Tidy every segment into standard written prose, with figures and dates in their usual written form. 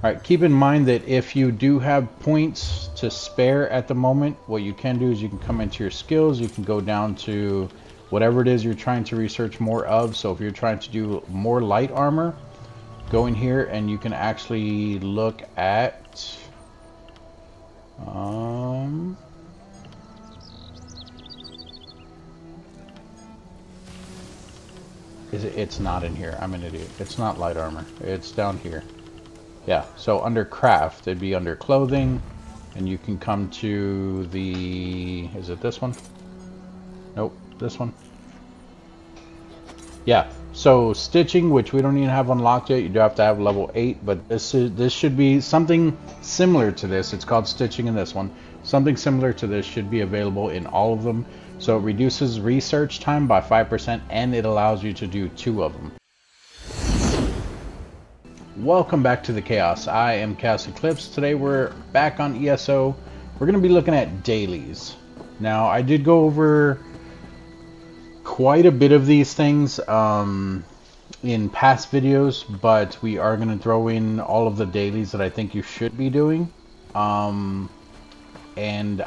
Alright, keep in mind that if you do have points to spare at the moment, what you can do is you can come into your skills, you can go down to whatever it is you're trying to research more of. So if you're trying to do more light armor, go in here and you can actually look at it's not in here. I'm an idiot. It's not light armor. It's down here. Yeah, so under craft, it'd be under clothing, and you can come to the, is it this one? Nope, this one. Yeah, so stitching, which we don't even have unlocked yet, you do have to have level 8, but this should be something similar to this. It's called stitching in this one. Something similar to this should be available in all of them. So it reduces research time by 5%, and it allows you to do 2 of them. Welcome back to the Chaos. I am ChaosEclipse. Today we're back on ESO. We're going to be looking at dailies. Now, I did go over quite a bit of these things in past videos, but we are going to throw in all of the dailies that I think you should be doing. And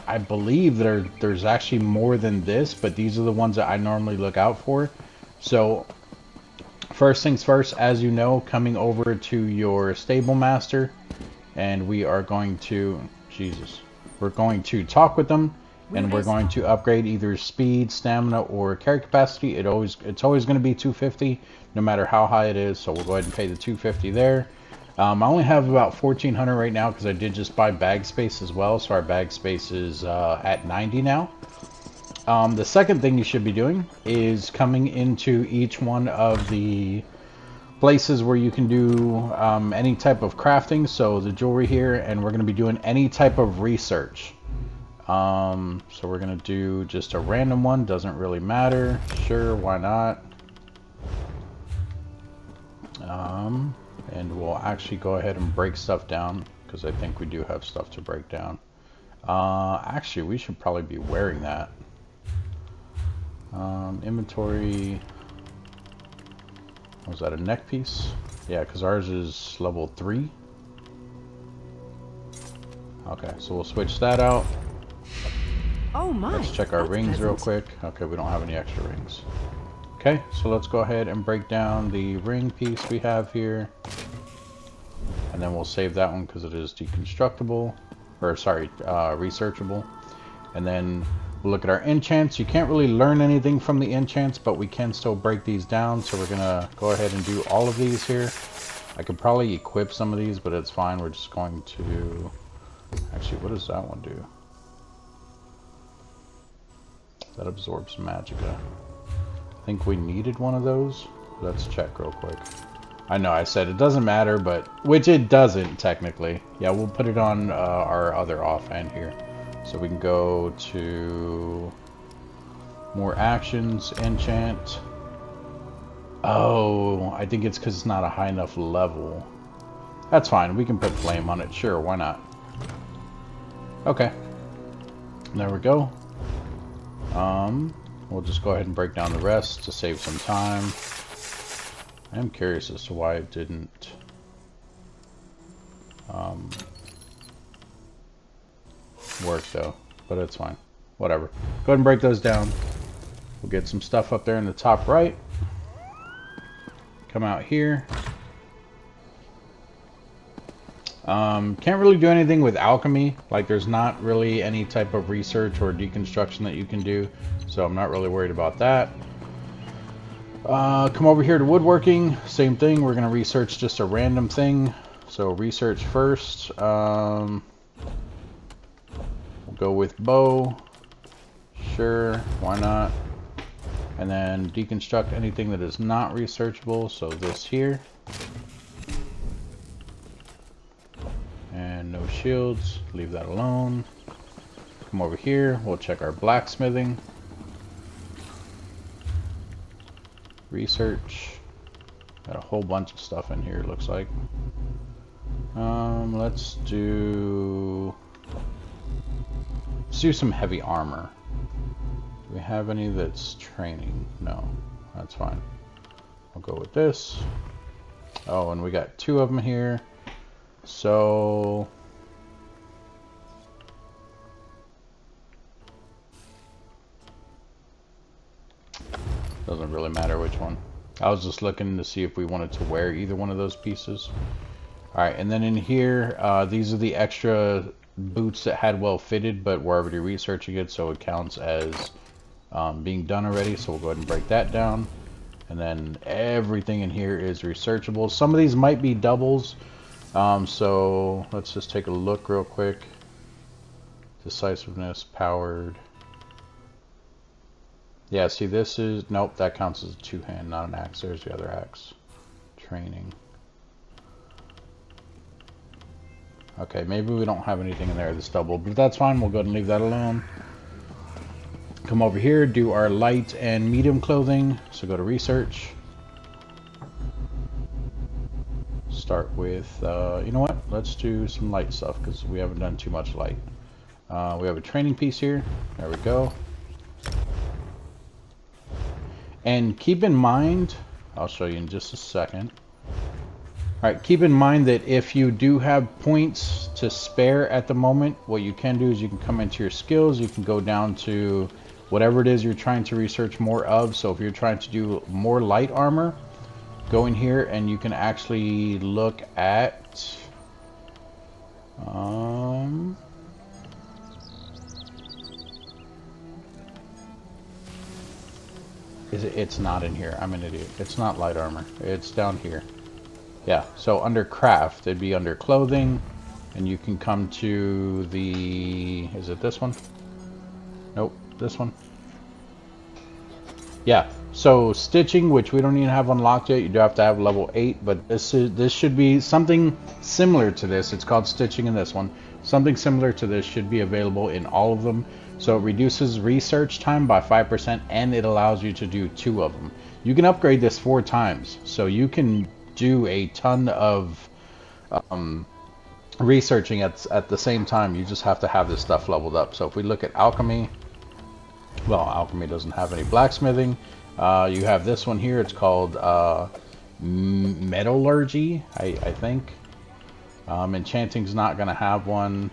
I believe there's actually more than this, but these are the ones that I normally look out for. So first things first, as you know, coming over to your stable master, and we are going to, we're going to talk with them, and we're going to upgrade either speed, stamina, or carry capacity. It's always going to be 250, no matter how high it is. So we'll go ahead and pay the 250 there. I only have about 1400 right now because I did just buy bag space as well, so our bag space is at 90 now. The second thing you should be doing is coming into each one of the places where you can do any type of crafting. So the jewelry here, and we're going to be doing any type of research. So we're going to do just a random one, doesn't really matter. Sure, why not? And we'll actually go ahead and break stuff down because I think we do have stuff to break down. Actually, we should probably be wearing that. Inventory. Was that a neck piece? Yeah, because ours is level 3. Okay, so we'll switch that out. Oh my. Let's check our rings real quick. Okay, we don't have any extra rings. Okay, so let's go ahead and break down the ring piece we have here. And then we'll save that one because it is deconstructible. Or sorry, researchable. And then we'll look at our enchants. You can't really learn anything from the enchants, but we can still break these down. So we're going to go ahead and do all of these here. I could probably equip some of these, but it's fine. We're just going to... Actually, what does that one do? That absorbs magicka. I think we needed one of those. Let's check real quick. I know I said it doesn't matter, but which it doesn't technically. Yeah, we'll put it on our other offhand here. So we can go to more actions, enchant. Oh, I think it's because it's not a high enough level. That's fine. We can put flame on it. Sure, why not? Okay. There we go. We'll just go ahead and break down the rest to save some time. I am curious as to why it didn't work though, but it's fine. Whatever. Go ahead and break those down. We'll get some stuff up there in the top right. Come out here. Can't really do anything with alchemy. Like, there's not really any type of research or deconstruction that you can do, so I'm not really worried about that. Come over here to woodworking. Same thing. We're going to research just a random thing. So research first. We'll go with bow. Sure, why not? And then deconstruct anything that is not researchable. So this here. And no shields. Leave that alone. Come over here. We'll check our blacksmithing. Research. Got a whole bunch of stuff in here, looks like. Let's do some heavy armor. Do we have any that's training? No, that's fine. I'll go with this. Oh, and we got 2 of them here. So doesn't really matter which one. I was just looking to see if we wanted to wear either one of those pieces. Alright, and then in here, these are the extra boots that had well fitted, but we're already researching it, so it counts as being done already. So we'll go ahead and break that down. And then everything in here is researchable. Some of these might be doubles. So let's just take a look real quick. Decisiveness, powered. Yeah, see this is, nope, that counts as a two-hand, not an axe. There's the other axe. Training. Okay, maybe we don't have anything in there that's double, but that's fine. We'll go ahead and leave that alone. Come over here, do our light and medium clothing. So go to research. Start with, you know what? Let's do some light stuff because we haven't done too much light. We have a training piece here. There we go. And keep in mind, I'll show you in just a second. Alright, keep in mind that if you do have points to spare at the moment, what you can do is you can come into your skills, you can go down to whatever it is you're trying to research more of. So if you're trying to do more light armor, go in here and you can actually look at it's not in here. I'm an idiot. It's not light armor. It's down here. Yeah, so under craft, it'd be under clothing, and you can come to the, is it this one? Nope, this one. Yeah, so stitching, which we don't even have unlocked yet, you do have to have level 8, but this should be something similar to this. It's called stitching in this one. Something similar to this should be available in all of them. So it reduces research time by 5%, and it allows you to do 2 of them. You can upgrade this 4 times, so you can do a ton of researching at the same time. You just have to have this stuff leveled up. So if we look at alchemy, well, alchemy doesn't have any blacksmithing. You have this one here. It's called metallurgy, I think. Enchanting's not going to have one.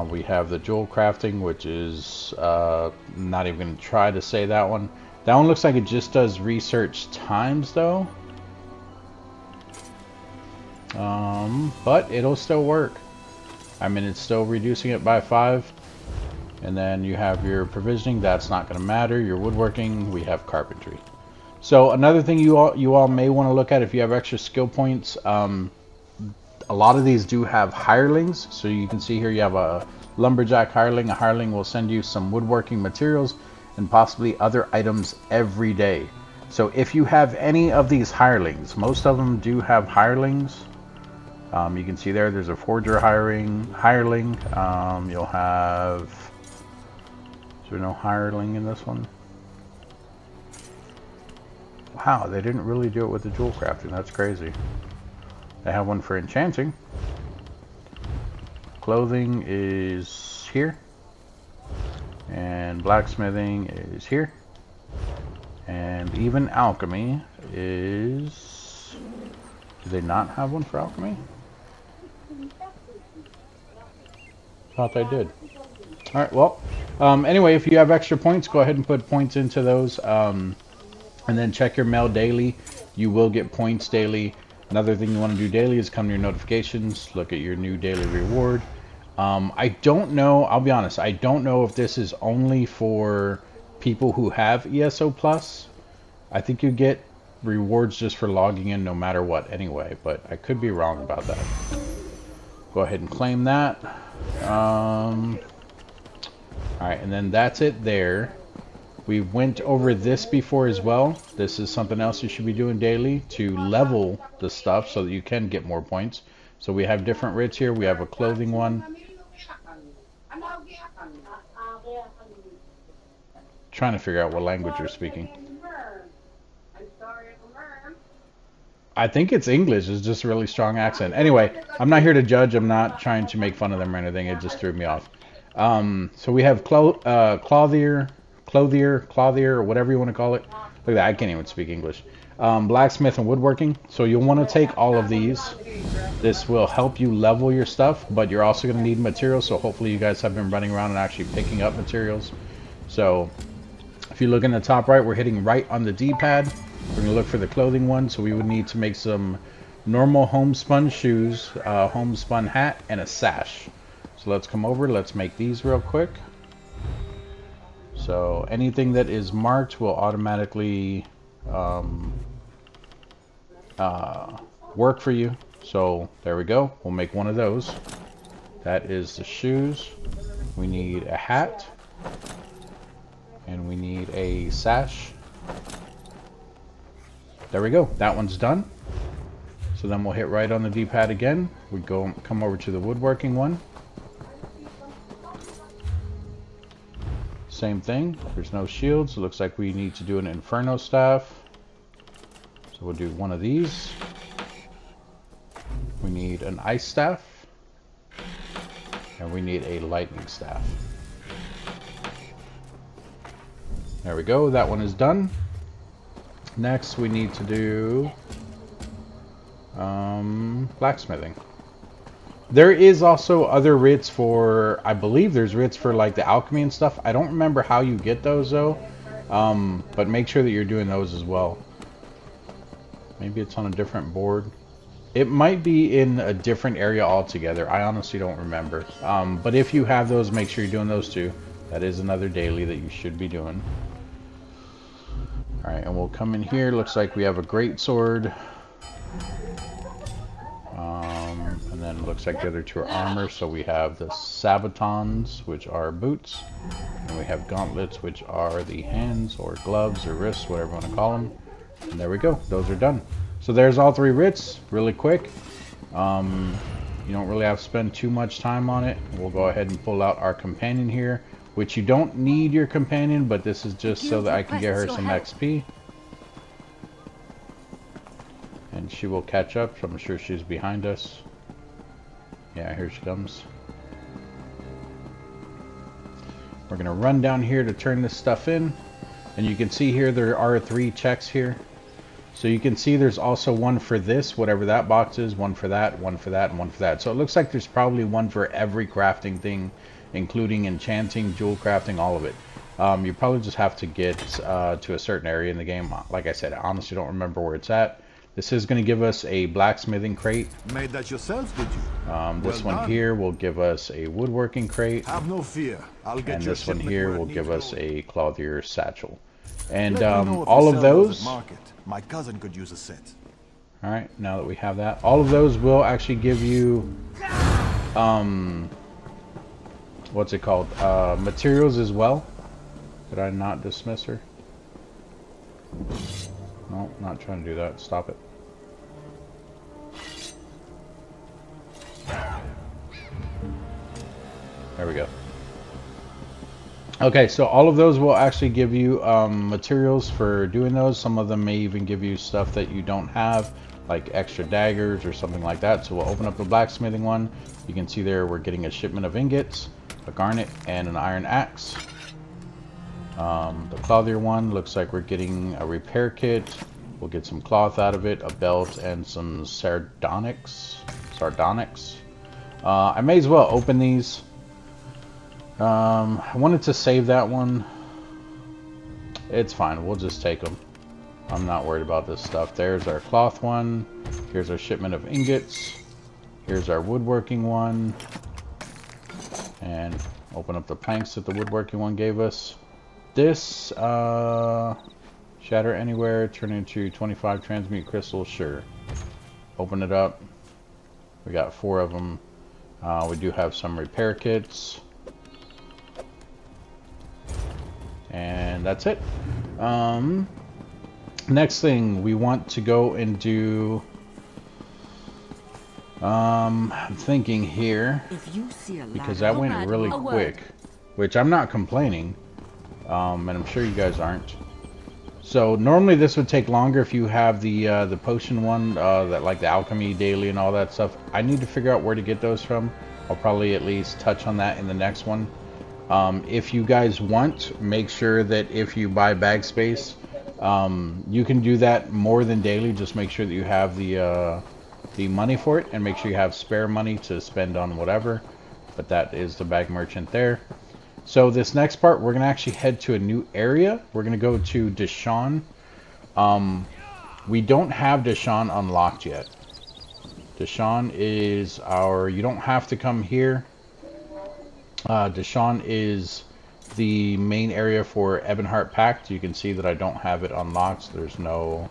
We have the jewel crafting, which is not even going to try to say that one. That one looks like it just does research times though. But it'll still work. I mean, it's still reducing it by 5. And then you have your provisioning. That's not going to matter. Your woodworking. We have carpentry. So another thing you all may want to look at if you have extra skill points. A lot of these do have hirelings. So you can see here you have a lumberjack hireling. A hireling will send you some woodworking materials and possibly other items every day. So if you have any of these hirelings, most of them do have hirelings. You can see there's a forger hireling. You'll have, is there no hireling in this one? Wow, they didn't really do it with the jewel crafting. That's crazy. They have one for enchanting. Clothing is here. And blacksmithing is here. And even alchemy is... Do they not have one for alchemy? Thought they did. Alright, well, anyway, if you have extra points, go ahead and put points into those. And then check your mail daily. You will get points daily. Another thing you want to do daily is come to your notifications, look at your new daily reward. I don't know, I'll be honest, I don't know if this is only for people who have ESO Plus. I think you get rewards just for logging in no matter what anyway, but I could be wrong about that. Go ahead and claim that. Alright, and then that's it there. We went over this before as well. This is something else you should be doing daily to level the stuff so that you can get more points. So we have different writs here. We have a clothing one. Trying to figure out what language you're speaking. I think it's English. It's just a really strong accent. Anyway, I'm not here to judge. I'm not trying to make fun of them or anything. It just threw me off. So we have clothier, or whatever you want to call it. Look at that. I can't even speak English. Blacksmith and woodworking. So you'll want to take all of these. This will help you level your stuff, but you're also going to need materials. So hopefully you guys have been running around and actually picking up materials. So if you look in the top right, we're hitting right on the D-pad. We're going to look for the clothing one. So we would need to make some normal homespun shoes, homespun hat, and a sash. So let's come over. Let's make these real quick. So anything that is marked will automatically work for you. So there we go. We'll make one of those. That is the shoes. We need a hat. And we need a sash. There we go. That one's done. So then we'll hit right on the D-pad again. We come over to the woodworking one. Same thing. There's no shields. It looks like we need to do an inferno staff. So we'll do one of these. We need an ice staff. And we need a lightning staff. There we go. That one is done. Next we need to do blacksmithing. There is also other writs for, I believe there's writs for like the alchemy and stuff. I don't remember how you get those though. But make sure that you're doing those as well. Maybe it's on a different board. It might be in a different area altogether. I honestly don't remember. But if you have those, make sure you're doing those too. That is another daily that you should be doing. Alright, and we'll come in here. Looks like we have a great sword. And then it looks like the other two are armor. So we have the sabatons, which are boots. And we have gauntlets, which are the hands or gloves or wrists, whatever you want to call them. And there we go. Those are done. So there's all three writs, really quick. You don't really have to spend too much time on it. We'll go ahead and pull out our companion here, which you don't need your companion, but this is just so that I can get her some XP. And she will catch up, so I'm sure she's behind us. Yeah, here she comes. We're gonna run down here to turn this stuff in. And you can see here there are 3 checks here. So you can see there's also one for this, whatever that box is, one for that, one for that, and one for that. So it looks like there's probably one for every crafting thing, including enchanting, jewel crafting, all of it. You probably just have to get to a certain area in the game. Like I said, I honestly don't remember where it's at. This is going to give us a blacksmithing crate. Made that yourself, did you? This one here will give us a woodworking crate. Have no fear. I'll get And your this one shipment here where it will needs give to us go. a clothier satchel. And Let me know if all you of sell those, at market. My cousin could use a set. all right, now that we have that, all of those will actually give you, what's it called, materials as well. Did I not dismiss her? No, not trying to do that. Stop it. There we go. Okay, so all of those will actually give you materials for doing those. Some of them may even give you stuff that you don't have, like extra daggers or something like that. So we'll open up the blacksmithing one. You can see there we're getting a shipment of ingots, a garnet, and an iron axe. The clothier one looks like we're getting a repair kit. We'll get some cloth out of it, a belt, and some sardonyx. I may as well open these. I wanted to save that one. It's fine. We'll just take them. I'm not worried about this stuff. There's our cloth one. Here's our shipment of ingots. Here's our woodworking one. And open up the planks that the woodworking one gave us. This, shatter anywhere, turn into 25 transmute crystals. Sure. Open it up. We got 4 of them. We do have some repair kits. And that's it. Next thing, we want to go and do, I'm thinking here, If you see a because ladder, that went really a word. quick, which I'm not complaining, and I'm sure you guys aren't. So normally this would take longer if you have the potion one, that like the alchemy daily and all that stuff. I need to figure out where to get those from. I'll probably at least touch on that in the next one. If you guys want, make sure that if you buy bag space, You can do that more than daily. Just make sure that you have the money for it, and make sure you have spare money to spend on whatever. But that is the bag merchant there. So this next part, we're going to actually head to a new area. We're going to go to Deshawn. We don't have Deshawn unlocked yet. Deshawn is our... You don't have to come here. Deshawn is the main area for Ebonheart Pact. You can see that I don't have it unlocked. There's no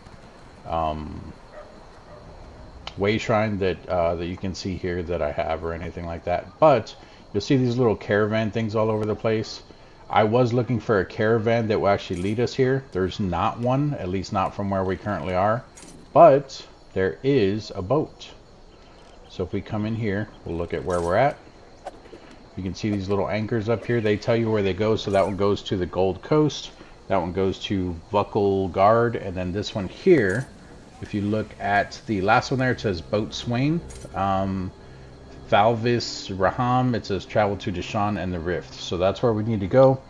way shrine that you can see here that I have or anything like that. But you'll see these little caravan things all over the place. I was looking for a caravan that will actually lead us here. There's not one, at least not from where we currently are. But there is a boat. So if we come in here, we'll look at where we're at. You can see these little anchors up here. They tell you where they go. So that one goes to the Gold Coast. That one goes to Buckle Guard. And then this one here, if you look at the last one there, it says Boat Swain. Valvis Raham, it says travel to Deshawn and the Rift. So that's where we need to go.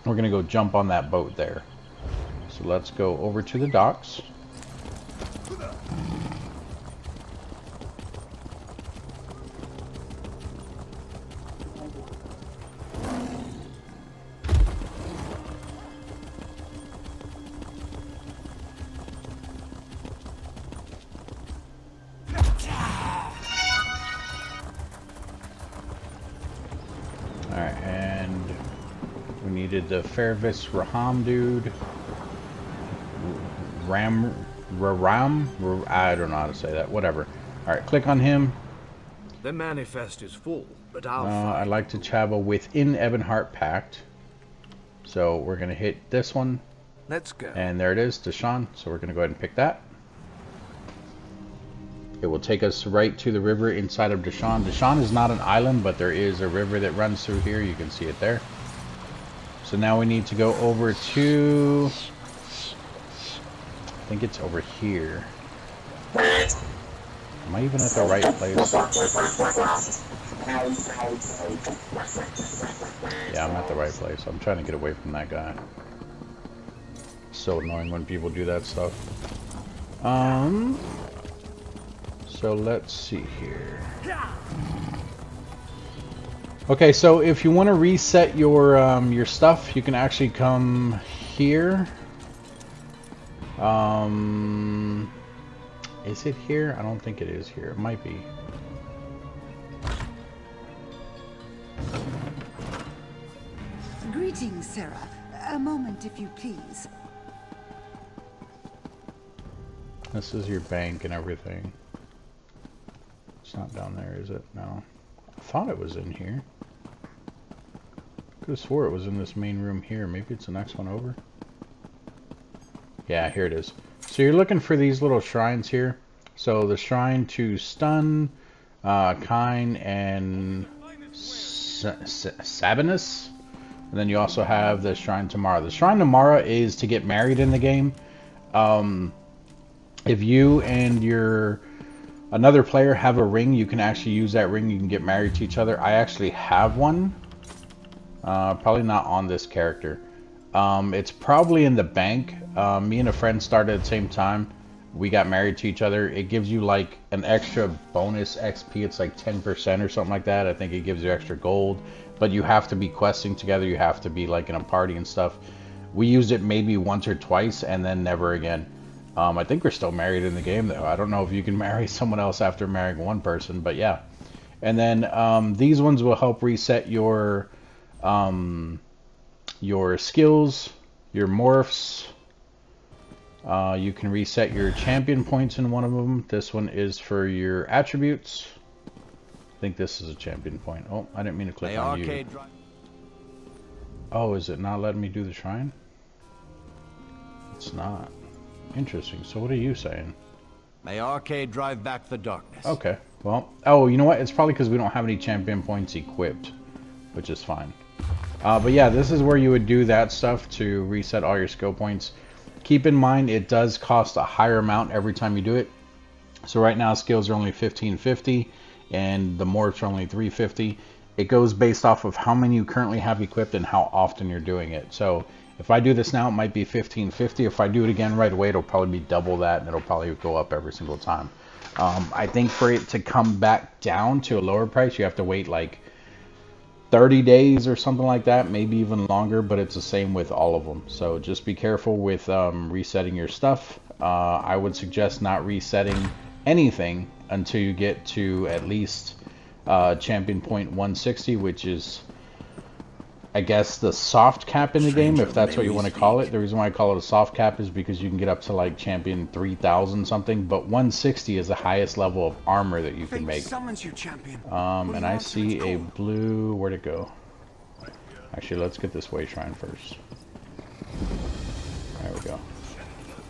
We're going to go jump on that boat there. So let's go over to the docks. The Fervis Raham dude. Ram, I don't know how to say that. Whatever. Alright, click on him. The manifest is full, but I'd like to travel within Ebonheart Pact. So we're going to hit this one. Let's go. And there it is, Deshawn. So we're going to go ahead and pick that. It will take us right to the river inside of Deshawn. Deshawn is not an island, but there is a river that runs through here. You can see it there. So now we need to go over to, I think it's over here. Am I even at the right place? Yeah, I'm at the right place. I'm trying to get away from that guy. So annoying when people do that stuff. So let's see here. Okay, so if you want to reset your stuff, you can actually come here. Is it here? I don't think it is here. It might be. Greetings, Sarah. A moment, if you please. This is your bank and everything. It's not down there, is it? No. I thought it was in here. Could have swore it was in this main room here. Maybe it's the next one over. Yeah, here it is. So you're looking for these little shrines here. So the shrine to Stun, Kine, and Sabinus. And then you also have the shrine to Mara. The shrine to Mara is to get married in the game. If you and another player have a ring, you can actually use that ring. You can get married to each other. I actually have one. Probably not on this character. It's probably in the bank. Me and a friend started at the same time. We got married to each other. It gives you like an extra bonus XP. It's like 10% or something like that. I think it gives you extra gold. But you have to be questing together. You have to be like in a party and stuff. We used it maybe once or twice and then never again. I think we're still married in the game though. I don't know if you can marry someone else after marrying one person, but yeah. And then these ones will help reset your skills, your morphs. You can reset your champion points in one of them. This one is for your attributes. I think this is a champion point. Oh, I didn't mean to click on you. Oh, is it not letting me do the shrine? It's not. Interesting. So what are you saying? May Arcade drive back the darkness. Okay. Well, oh, you know what? It's probably because we don't have any champion points equipped, which is fine. But yeah, this is where you would do that stuff to reset all your skill points. Keep in mind, it does cost a higher amount every time you do it. So right now, skills are only 1550, and the morphs are only 350. It goes based off of how many you currently have equipped and how often you're doing it. So If I do this now, it might be 1550. If I do it again right away, it'll probably be double that, and it'll probably go up every single time. I think for it to come back down to a lower price, you have to wait like 30 days or something like that, maybe even longer, but it's the same with all of them. So just be careful with resetting your stuff. I would suggest not resetting anything until you get to at least champion point 160, which is, I guess, the soft cap in the game, if that's what you want to call it. The reason why I call it a soft cap is because you can get up to like champion 3000 something, but 160 is the highest level of armor that you can make. And I see a blue, where'd it go? Actually, let's get this way shrine first. There we go.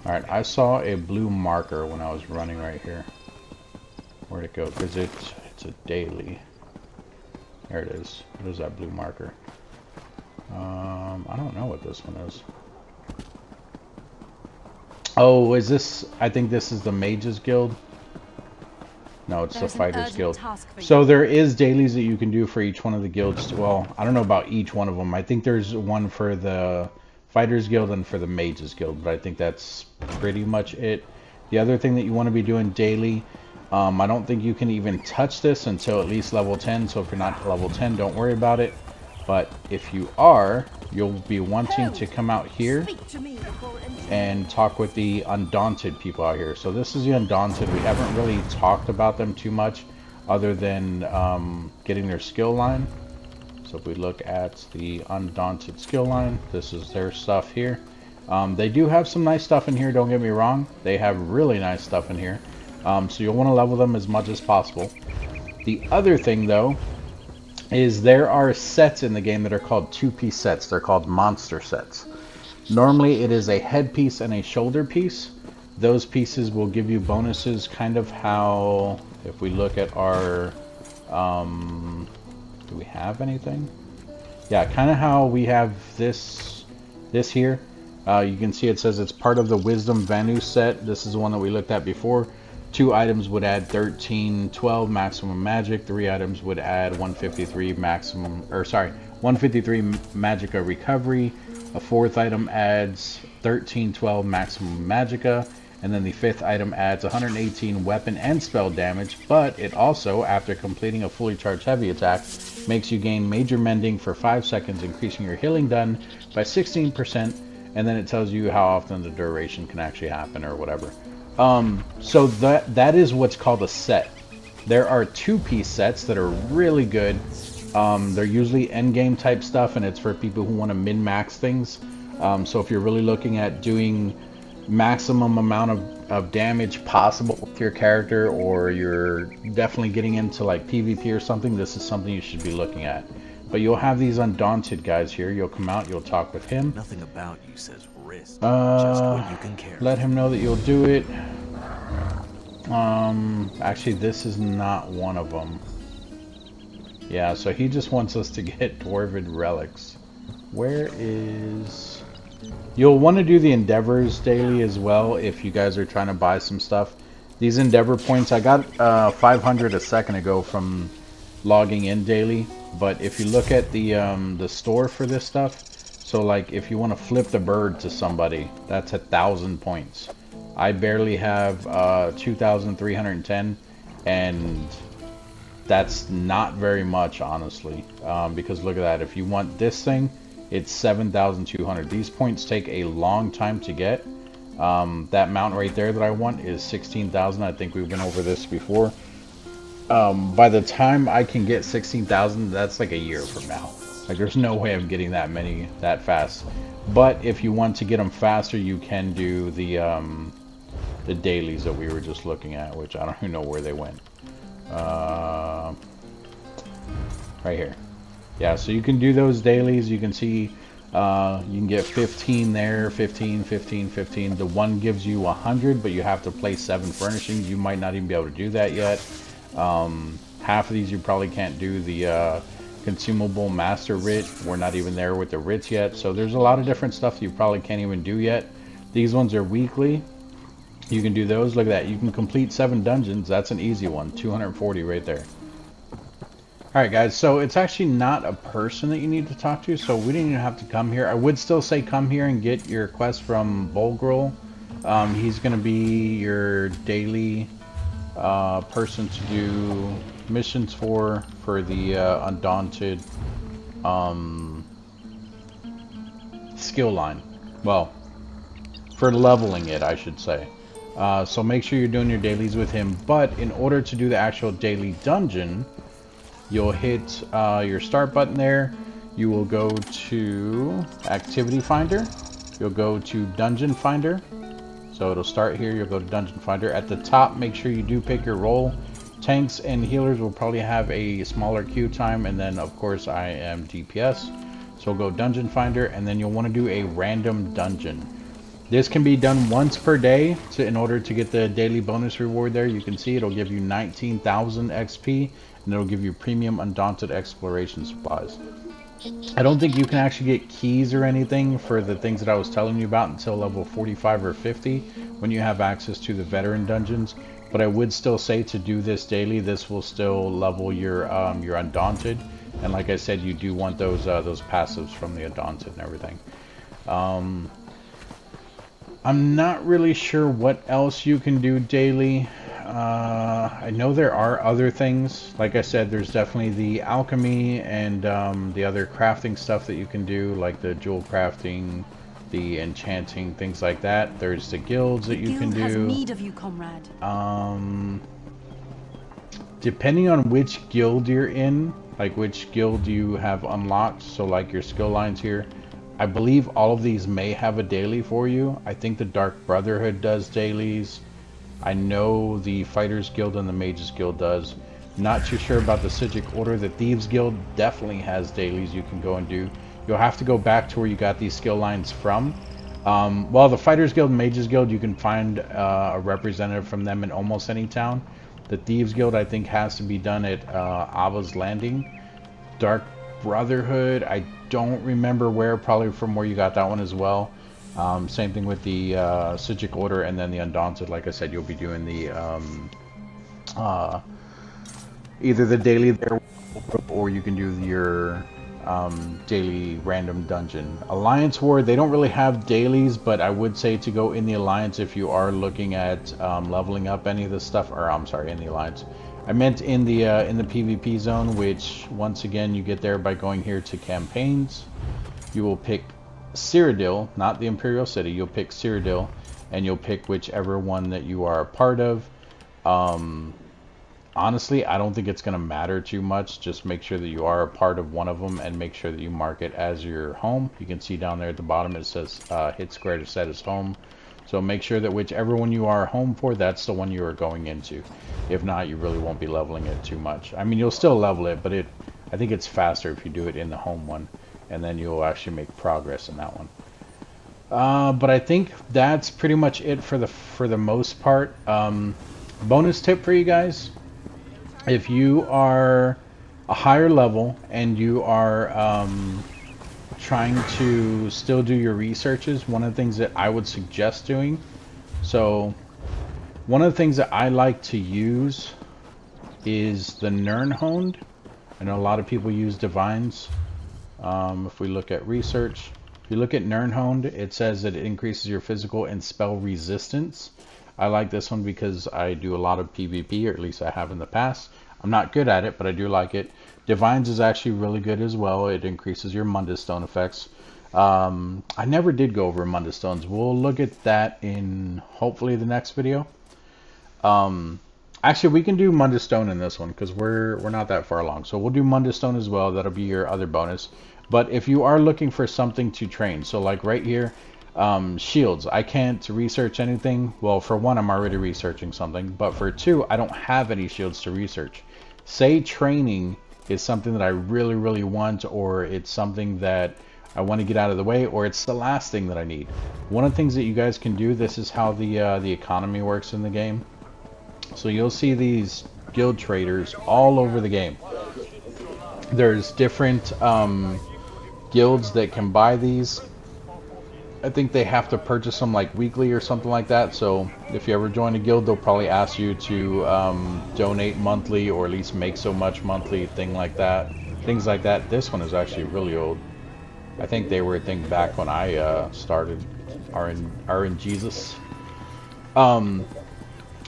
Alright, I saw a blue marker when I was running right here. Where'd it go? Because it's a daily. There it is. What is that blue marker? I don't know what this one is. Oh, is this... I think this is the Mages Guild. No, it's the Fighters Guild. So there is dailies that you can do for each one of the guilds. Well, I don't know about each one of them. I think there's one for the Fighters Guild and for the Mages Guild, but I think that's pretty much it. The other thing that you want to be doing daily, I don't think you can even touch this until at least level 10. So if you're not level 10, don't worry about it. But if you are, you'll be wanting to come out here and talk with the Undaunted people out here. So this is the Undaunted. We haven't really talked about them too much other than getting their skill line. So if we look at the Undaunted skill line, this is their stuff here. They do have some nice stuff in here, don't get me wrong. They have really nice stuff in here. So you'll want to level them as much as possible. The other thing, though, is there are sets in the game that are called two-piece sets. They're called monster sets. Normally it is a headpiece and a shoulder piece. Those pieces will give you bonuses, kind of how, if we look at our, do we have anything? Yeah, kind of how we have this here. You can see it says it's part of the Wisdom Vanu set. This is the one that we looked at before. 2 items would add 1312 maximum magic. 3 items would add 153 maximum, or sorry, 153 magicka recovery. A 4th item adds 1312 maximum magicka, and then the 5th item adds 118 weapon and spell damage, but it also, after completing a fully charged heavy attack, makes you gain major mending for 5 seconds, increasing your healing done by 16%, and then it tells you how often the duration can actually happen or whatever. So that is what's called a set. There are 2-piece sets that are really good. They're usually endgame type stuff, and it's for people who want to min-max things. So if you're really looking at doing maximum amount of damage possible with your character, or you're definitely getting into like PvP or something, this is something you should be looking at. But you'll have these Undaunted guys here. You'll come out, you'll talk with him. Nothing about you says risk. Just what you can carry. Let him know that you'll do it. Actually, this is not one of them. Yeah, so he just wants us to get Dwarven relics. Where is... You'll want to do the Endeavors daily as well if you guys are trying to buy some stuff. These Endeavor points, I got 500 a second ago from logging in daily. But if you look at the store for this stuff, so like if you want to flip the bird to somebody, that's 1,000 points. I barely have 2,310, and that's not very much, honestly, because look at that. If you want this thing, it's 7,200. These points take a long time to get. That mount right there that I want is 16,000. I think we went over this before. By the time I can get 16,000, that's like a year from now. Like, there's no way I'm getting that many that fast. But if you want to get them faster, you can do the dailies that we were just looking at, which I don't even know where they went. Right here. Yeah, so you can do those dailies. You can see you can get 15 there, 15, 15, 15. The one gives you 100, but you have to place 7 furnishings. You might not even be able to do that yet. Half of these you probably can't do the consumable master writ. We're not even there with the writs yet. So there's a lot of different stuff you probably can't even do yet. These ones are weekly. You can do those. Look at that. You can complete 7 dungeons. That's an easy one. 240 right there. Alright guys, so it's actually not a person that you need to talk to, so we didn't even have to come here. I would still say come here and get your quest from Bolgrul. He's going to be your daily person to do missions for the Undaunted skill line. Well, for leveling it, I should say. So make sure you're doing your dailies with him, but in order to do the actual daily dungeon, you'll hit your start button there. You will go to Activity Finder. You'll go to Dungeon Finder. So it'll start here. You'll go to Dungeon Finder. At the top, make sure you do pick your role. Tanks and healers will probably have a smaller queue time. And then, of course, I am DPS. So we'll go Dungeon Finder. And then you'll want to do a random dungeon. This can be done once per day in order to get the daily bonus reward there. You can see it'll give you 19,000 XP. And it'll give you premium Undaunted exploration supplies. I don't think you can actually get keys or anything for the things that I was telling you about until level 45 or 50 when you have access to the veteran dungeons. But I would still say to do this daily, this will still level your Undaunted. And like I said, you do want those passives from the Undaunted and everything. I'm not really sure what else you can do daily. I know there are other things. Like I said, there's definitely the alchemy and the other crafting stuff that you can do, like the jewel crafting, the enchanting, things like that. There's the guilds that you can do. Has need of you, comrade. Depending on which guild you're in, like which guild you have unlocked, so like your skill lines here, I believe all of these may have a daily for you. I think the Dark Brotherhood does dailies. I know the Fighters Guild and the Mages Guild does. Not too sure about the Psijic Order. The Thieves Guild definitely has dailies you can go and do. You'll have to go back to where you got these skill lines from. Well, the Fighters Guild and Mages Guild, you can find a representative from them in almost any town. The Thieves Guild, I think, has to be done at Ava's Landing. Dark Brotherhood, I don't remember where, probably from where you got that one as well. Same thing with the Psijic Order, and then the Undaunted. Like I said, you'll be doing the either the daily there, or you can do your daily random dungeon. Alliance War, they don't really have dailies, but I would say to go in the Alliance if you are looking at leveling up any of this stuff. Or I'm sorry, in the Alliance. I meant in the PvP zone, which once again you get there by going here to campaigns. You will pick Cyrodiil, not the Imperial City. You'll pick Cyrodiil, and you'll pick whichever one that you are a part of. Honestly, I don't think it's going to matter too much. Just make sure that you are a part of one of them, and make sure that you mark it as your home. You can see down there at the bottom it says hit square to set as home. So make sure that whichever one you are home for, that's the one you are going into. If not, you really won't be leveling it too much. I mean, you'll still level it, but I think it's faster if you do it in the home one. And then you'll actually make progress in that one. But I think that's pretty much it for the most part. Bonus tip for you guys: if you are a higher level and you are trying to still do your researches, one of the things that I would suggest doing. So one of the things that I like to use is the Nirnhond. I know a lot of people use divines. If we look at research, if you look at Nirnhond, it says that it increases your physical and spell resistance. I like this one because I do a lot of PvP, or at least I have in the past. I'm not good at it, but I do like it. Divines is actually really good as well. It increases your Mundus Stone effects. I never did go over Mundus Stones. We'll look at that in hopefully the next video. Actually, we can do Mundus Stone in this one because we're not that far along. So we'll do Mundus Stone as well. That'll be your other bonus. But if you are looking for something to train, so like right here, shields, I can't research anything. Well, for one, I'm already researching something. But for two, I don't have any shields to research. Say training is something that I really, really want, or it's something that I want to get out of the way, or it's the last thing that I need. One of the things that you guys can do, this is how the economy works in the game. So you'll see these guild traders all over the game. There's different guilds that can buy these. I think they have to purchase them like weekly or something like that. So if you ever join a guild, they'll probably ask you to donate monthly or at least make so much monthly, things like that. This one is actually really old. I think they were a thing back when I started RN Jesus.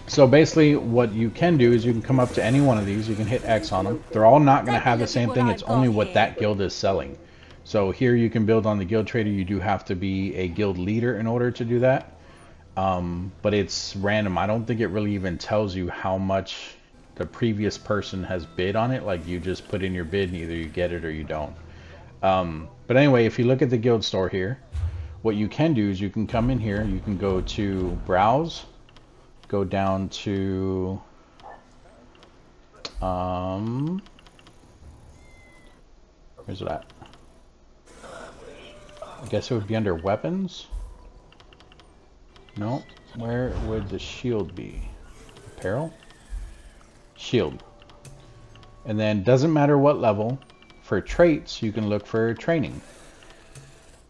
So basically what you can do is you can come up to any one of these, you can hit X on them. They're all not going to have the same thing, it's only what that guild is selling. So here you can build on the guild trader, you do have to be a guild leader in order to do that. But it's random, I don't think it really even tells you how much the previous person has bid on it. Like you just put in your bid and either you get it or you don't. But anyway, if you look at the guild store here, what you can do is you can come in here, you can go to browse, go down to where's it at? I guess it would be under weapons. No, where would the shield be? Apparel? Shield. And then doesn't matter what level, for traits you can look for training.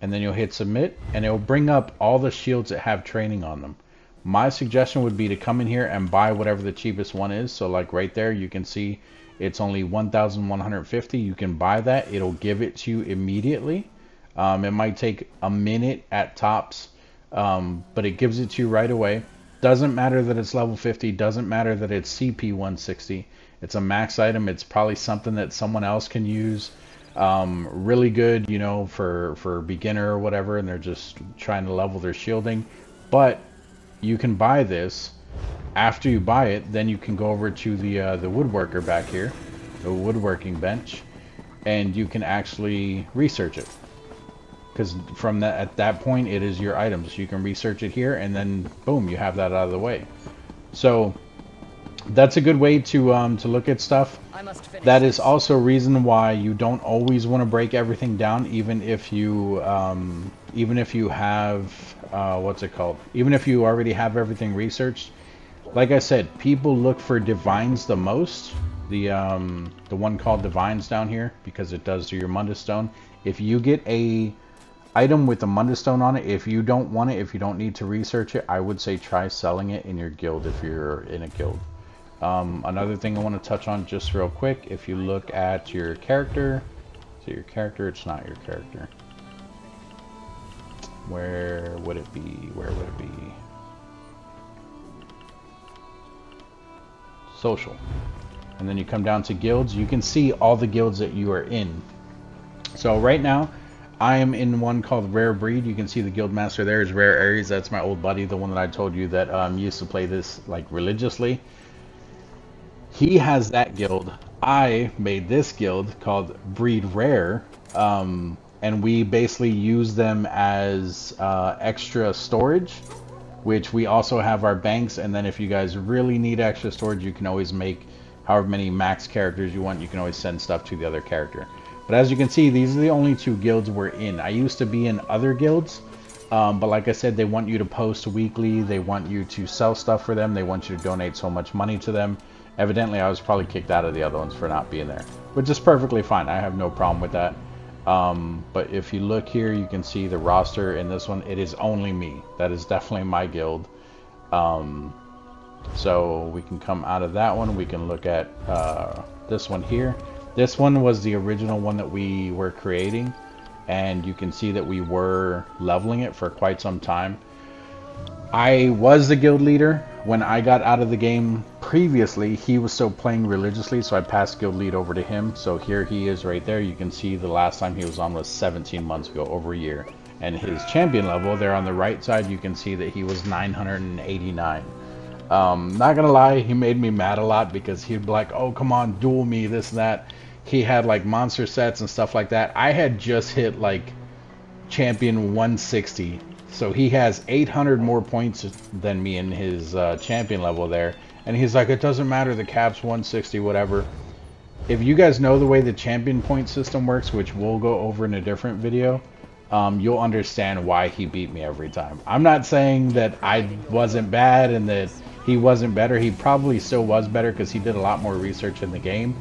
And then you'll hit submit and it will bring up all the shields that have training on them. My suggestion would be to come in here and buy whatever the cheapest one is. So like right there, you can see it's only 1,150. You can buy that. It'll give it to you immediately. It might take a minute at tops, but it gives it to you right away. Doesn't matter that it's level 50. Doesn't matter that it's CP 160. It's a max item. It's probably something that someone else can use. Really good, you know, for beginner or whatever, and they're just trying to level their shielding. But you can buy this. After you buy it, then you can go over to the woodworker back here, the woodworking bench, and you can actually research it. Because from that, at that point, it is your items. You can research it here, and then boom, you have that out of the way. So that's a good way to look at stuff. That is also a reason why you don't always want to break everything down, even if you have what's it called? Even if you already have everything researched. Like I said, people look for divines the most. The one called divines down here, because it does to your Mundus stone. If you get a item with a Mundus stone on it, if you don't want it, if you don't need to research it, I would say try selling it in your guild if you're in a guild. Another thing I want to touch on just real quick, if you look at your character, so your character, it's not your character. Where would it be? Where would it be? Social. And then you come down to guilds, you can see all the guilds that you are in. So right now, I am in one called Rare Breed. You can see the guild master there is Rare Aries. That's my old buddy, the one that I told you that used to play this like religiously. He has that guild. I made this guild called Breed Rare, and we basically use them as extra storage, which we also have our banks. And then if you guys really need extra storage, you can always make however many max characters you want. You can always send stuff to the other character. But as you can see, these are the only two guilds we're in. I used to be in other guilds, but like I said, they want you to post weekly. They want you to sell stuff for them. They want you to donate so much money to them. Evidently, I was probably kicked out of the other ones for not being there, which is perfectly fine. I have no problem with that. But if you look here, you can see the roster in this one. It is only me. That is definitely my guild. So we can come out of that one. We can look at this one here. This one was the original one that we were creating, and you can see that we were leveling it for quite some time. I was the guild leader. When I got out of the game previously, he was still playing religiously, so I passed guild lead over to him. So here he is right there. You can see the last time he was on was 17 months ago, over a year. And his champion level there on the right side, you can see that he was 989. Not gonna lie, he made me mad a lot because he'd be like, oh, come on, duel me, this and that. He had like monster sets and stuff like that. I had just hit like champion 160. So he has 800 more points than me in his champion level there. And he's like, it doesn't matter, the cap's 160, whatever. If you guys know the way the champion point system works, which we'll go over in a different video, you'll understand why he beat me every time. I'm not saying that I wasn't bad and that he wasn't better. He probably still was better because he did a lot more research in the game.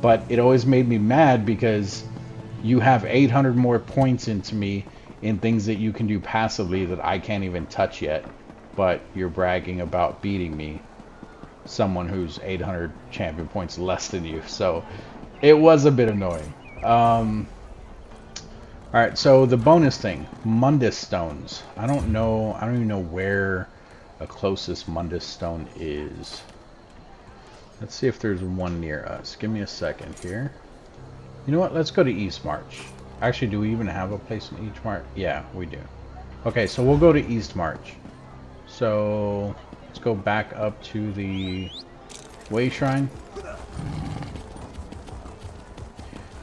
But it always made me mad because you have 800 more points into me in things that you can do passively that I can't even touch yet, but you're bragging about beating me, someone who's 800 champion points less than you. So it was a bit annoying. Alright, so the bonus thing, Mundus stones. I don't even know where a closest Mundus stone is. Let's see if there's one near us. Give me a second here. You know what? Let's go to East March. Actually, do we even have a place in East March? Yeah, we do. Okay, so we'll go to East March. So let's go back up to the Way Shrine.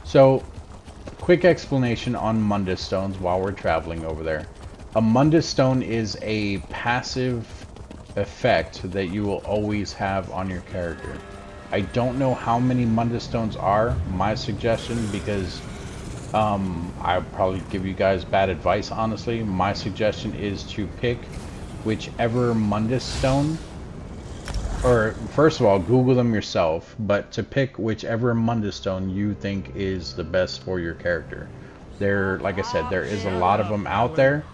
So, quick explanation on Mundus stones while we're traveling over there. A Mundus stone is a passive effect that you will always have on your character. I don't know how many Mundus stones are. My suggestion, because I'll probably give you guys bad advice, honestly. My suggestion is to pick whichever Mundus stone, or first of all, Google them yourself, but to pick whichever Mundus stone you think is the best for your character. There, like I said, there is a lot of them out there.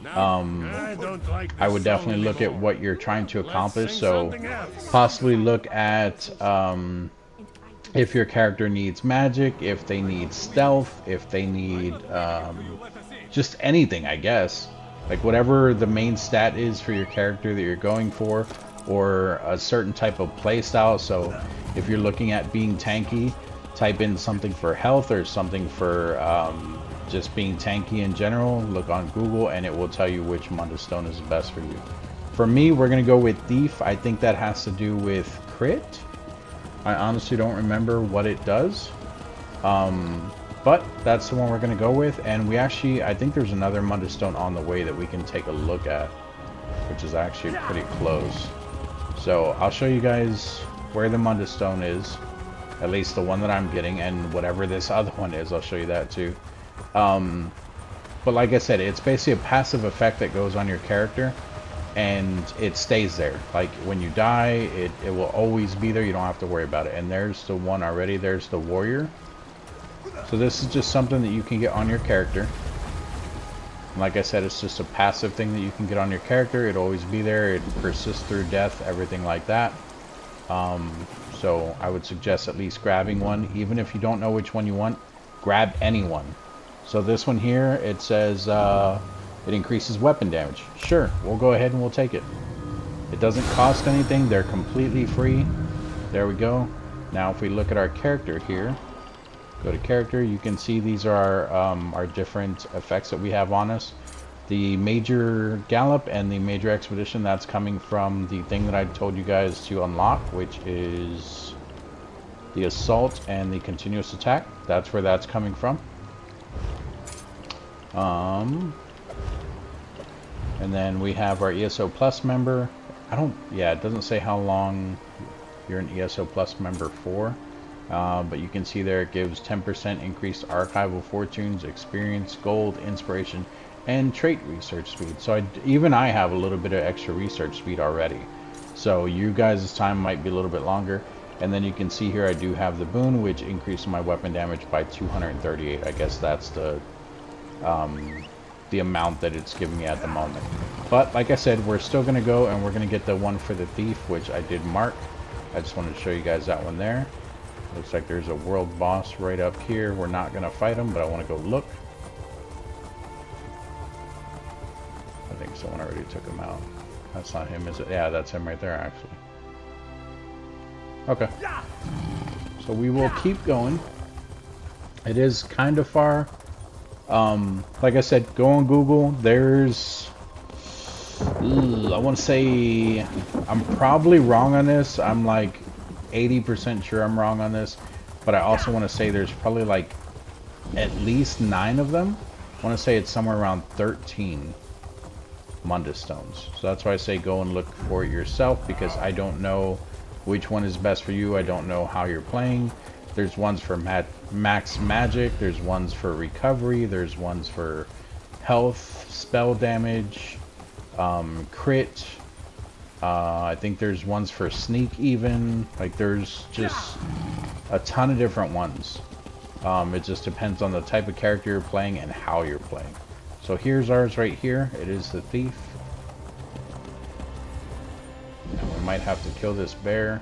I would definitely look at what you're trying to accomplish, so possibly look at if your character needs magic, if they need stealth, if they need just anything, I guess. Like whatever the main stat is for your character that you're going for, or a certain type of play style. So if you're looking at being tanky, type in something for health or something for just being tanky in general. Look on Google and it will tell you which Mundus stone is the best for you. For me, we're going to go with Thief. I think that has to do with crit. I honestly don't remember what it does. But that's the one we're going to go with. And we actually, I think there's another Mundus stone on the way that we can take a look at, which is actually pretty close. So I'll show you guys where the Mundus stone is, at least the one that I'm getting, and whatever this other one is, I'll show you that too. But like I said, it's basically a passive effect that goes on your character, and it stays there. Like when you die, it will always be there. You don't have to worry about it. And there's the one already. There's the warrior. So this is just something that you can get on your character. Like I said, it's just a passive thing that you can get on your character. It'll always be there. It persists through death, everything like that. So I would suggest at least grabbing one. Even if you don't know which one you want, grab any one. So this one here, it says it increases weapon damage. Sure, we'll go ahead and we'll take it. It doesn't cost anything. They're completely free. There we go. Now if we look at our character here, go to character, you can see these are our different effects that we have on us. The major gallop and the major expedition, that's coming from the thing that I told you guys to unlock, which is the assault and the continuous attack. That's where that's coming from. And then we have our ESO Plus member. It doesn't say how long you're an ESO Plus member for. But you can see there it gives 10% increased archival fortunes, experience, gold, inspiration, and trait research speed. So even I have a little bit of extra research speed already. So you guys' time might be a little bit longer. And then you can see here I do have the boon, which increases my weapon damage by 238. I guess that's the amount that it's giving me at the moment. But like I said, we're still going to go and we're going to get the one for the thief, which I did mark. I just wanted to show you guys that one there. Looks like there's a world boss right up here. We're not going to fight him, but I want to go look. I think someone already took him out. That's not him, is it? Yeah, that's him right there, actually. Okay. So we will keep going. It is kind of far. Like I said, go on Google. There's... I want to say... I'm probably wrong on this. I'm like 80% sure I'm wrong on this, but I also want to say there's probably like at least 9 of them. I want to say it's somewhere around 13 Mundus stones. So that's why I say go and look for it yourself, because I don't know which one is best for you. I don't know how you're playing. There's ones for max magic, there's ones for recovery, there's ones for health, spell damage, crit. I think there's ones for sneak even. Like there's just a ton of different ones. It just depends on the type of character you're playing and how you're playing. So here's ours right here. It is the thief. And we might have to kill this bear.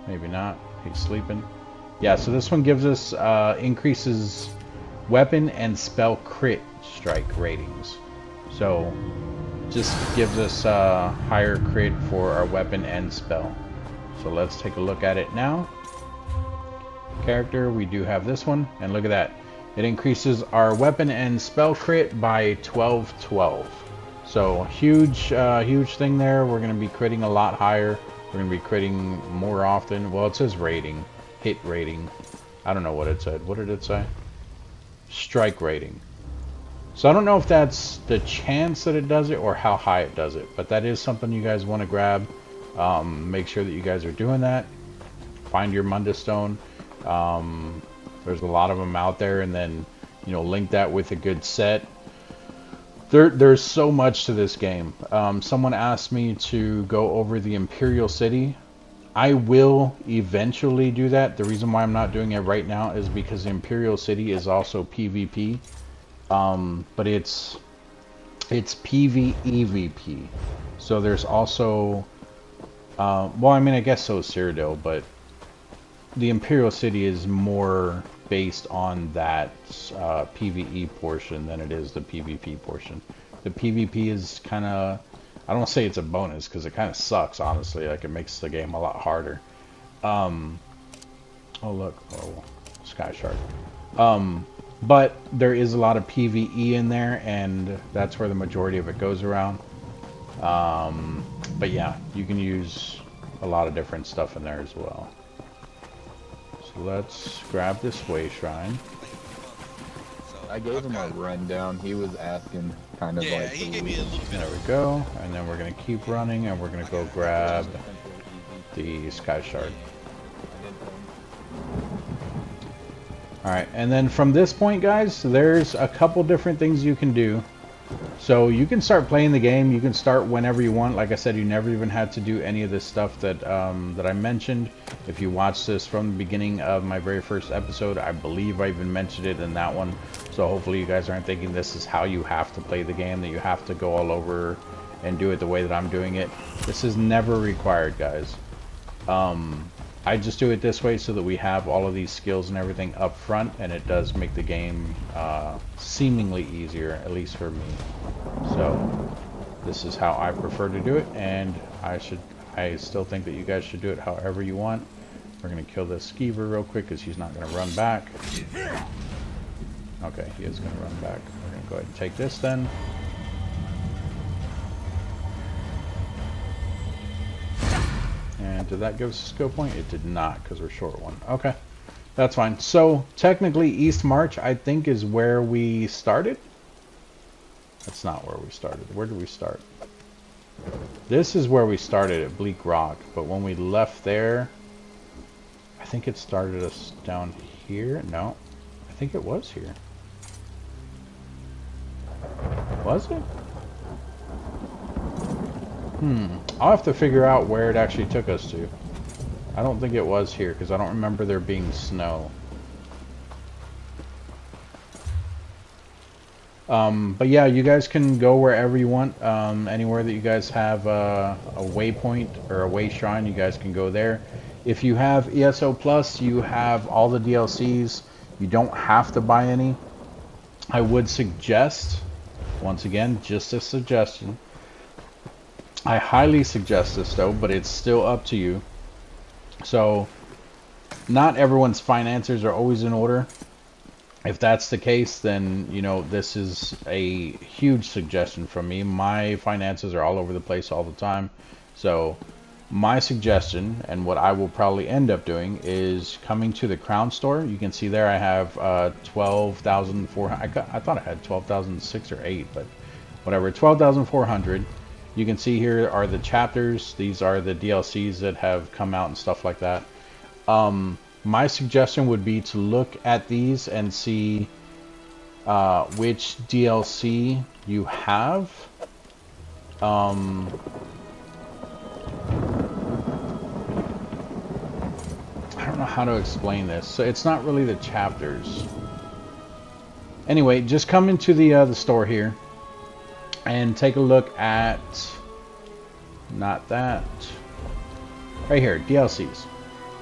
Maybe not. He's sleeping. Yeah, so this one gives us increases weapon and spell crit strike ratings. So just gives us higher crit for our weapon and spell. So let's take a look at it now. Character, we do have this one, and look at that. It increases our weapon and spell crit by 12. So huge thing there. We're going to be critting a lot higher. We're going to be critting more often. Well, it says rating, hit rating. I don't know what it said. What did it say? Strike rating. So I don't know if that's the chance that it does it or how high it does it, but that is something you guys want to grab. Make sure that you guys are doing that. Find your Munda Stone. There's a lot of them out there, and then, you know, link that with a good set. There's so much to this game. Someone asked me to go over the Imperial City. I will eventually do that. The reason why I'm not doing it right now is because Imperial City is also PvP. But it's PvEVP. So there's also, well, I mean, I guess so is Cyrodiil, but the Imperial City is more based on that PvE portion than it is the PvP portion. The PvP is kind of, I don't want to say it's a bonus because it kind of sucks, honestly. Like, it makes the game a lot harder. Oh look, oh, Sky Shark. But there is a lot of PvE in there, and that's where the majority of it goes around. But yeah, you can use a lot of different stuff in there as well. So let's grab this way shrine. I gave him a rundown. He was asking kind of like... he gave me a little bit. There we go. And then we're going to keep running, and we're going to go grab the Sky Shard. Alright, and then from this point, guys, there's a couple different things you can do. So you can start playing the game. You can start whenever you want. Like I said, you never even had to do any of this stuff that that I mentioned. If you watched this from the beginning of my very first episode, I believe I even mentioned it in that one. So hopefully you guys aren't thinking this is how you have to play the game, that you have to go all over and do it the way that I'm doing it. This is never required, guys. I just do it this way so that we have all of these skills and everything up front, and it does make the game seemingly easier, at least for me. So this is how I prefer to do it, and I still think that you guys should do it however you want. We're going to kill this skeever real quick because he's not going to run back. Okay, he is going to run back. We're going to go ahead and take this then. And did that give us a skill point? It did not, because we're short one. Okay, that's fine. So technically East March, I think, is where we started. That's not where we started. Where did we start? This is where we started at Bleak Rock, but when we left there, I think it started us down here. No, I think it was here. Was it? I'll have to figure out where it actually took us to. I don't think it was here, because I don't remember there being snow. But yeah, you guys can go wherever you want. Anywhere that you guys have a waypoint or a way shrine, you guys can go there. If you have ESO Plus, you have all the DLCs. You don't have to buy any. I would suggest, once again, just a suggestion, I highly suggest this though, but it's still up to you. So not everyone's finances are always in order. If that's the case, then, you know, this is a huge suggestion from me. My finances are all over the place all the time. So my suggestion, and what I will probably end up doing, is coming to the Crown Store. You can see there I have 12,400. I thought I had 12,006 or 8, but whatever, 12,400. You can see here are the chapters. These are the DLCs that have come out and stuff like that. My suggestion would be to look at these and see which DLC you have. I don't know how to explain this. So it's not really the chapters. Anyway, just come into the store here and take a look at, not that, right here, DLCs.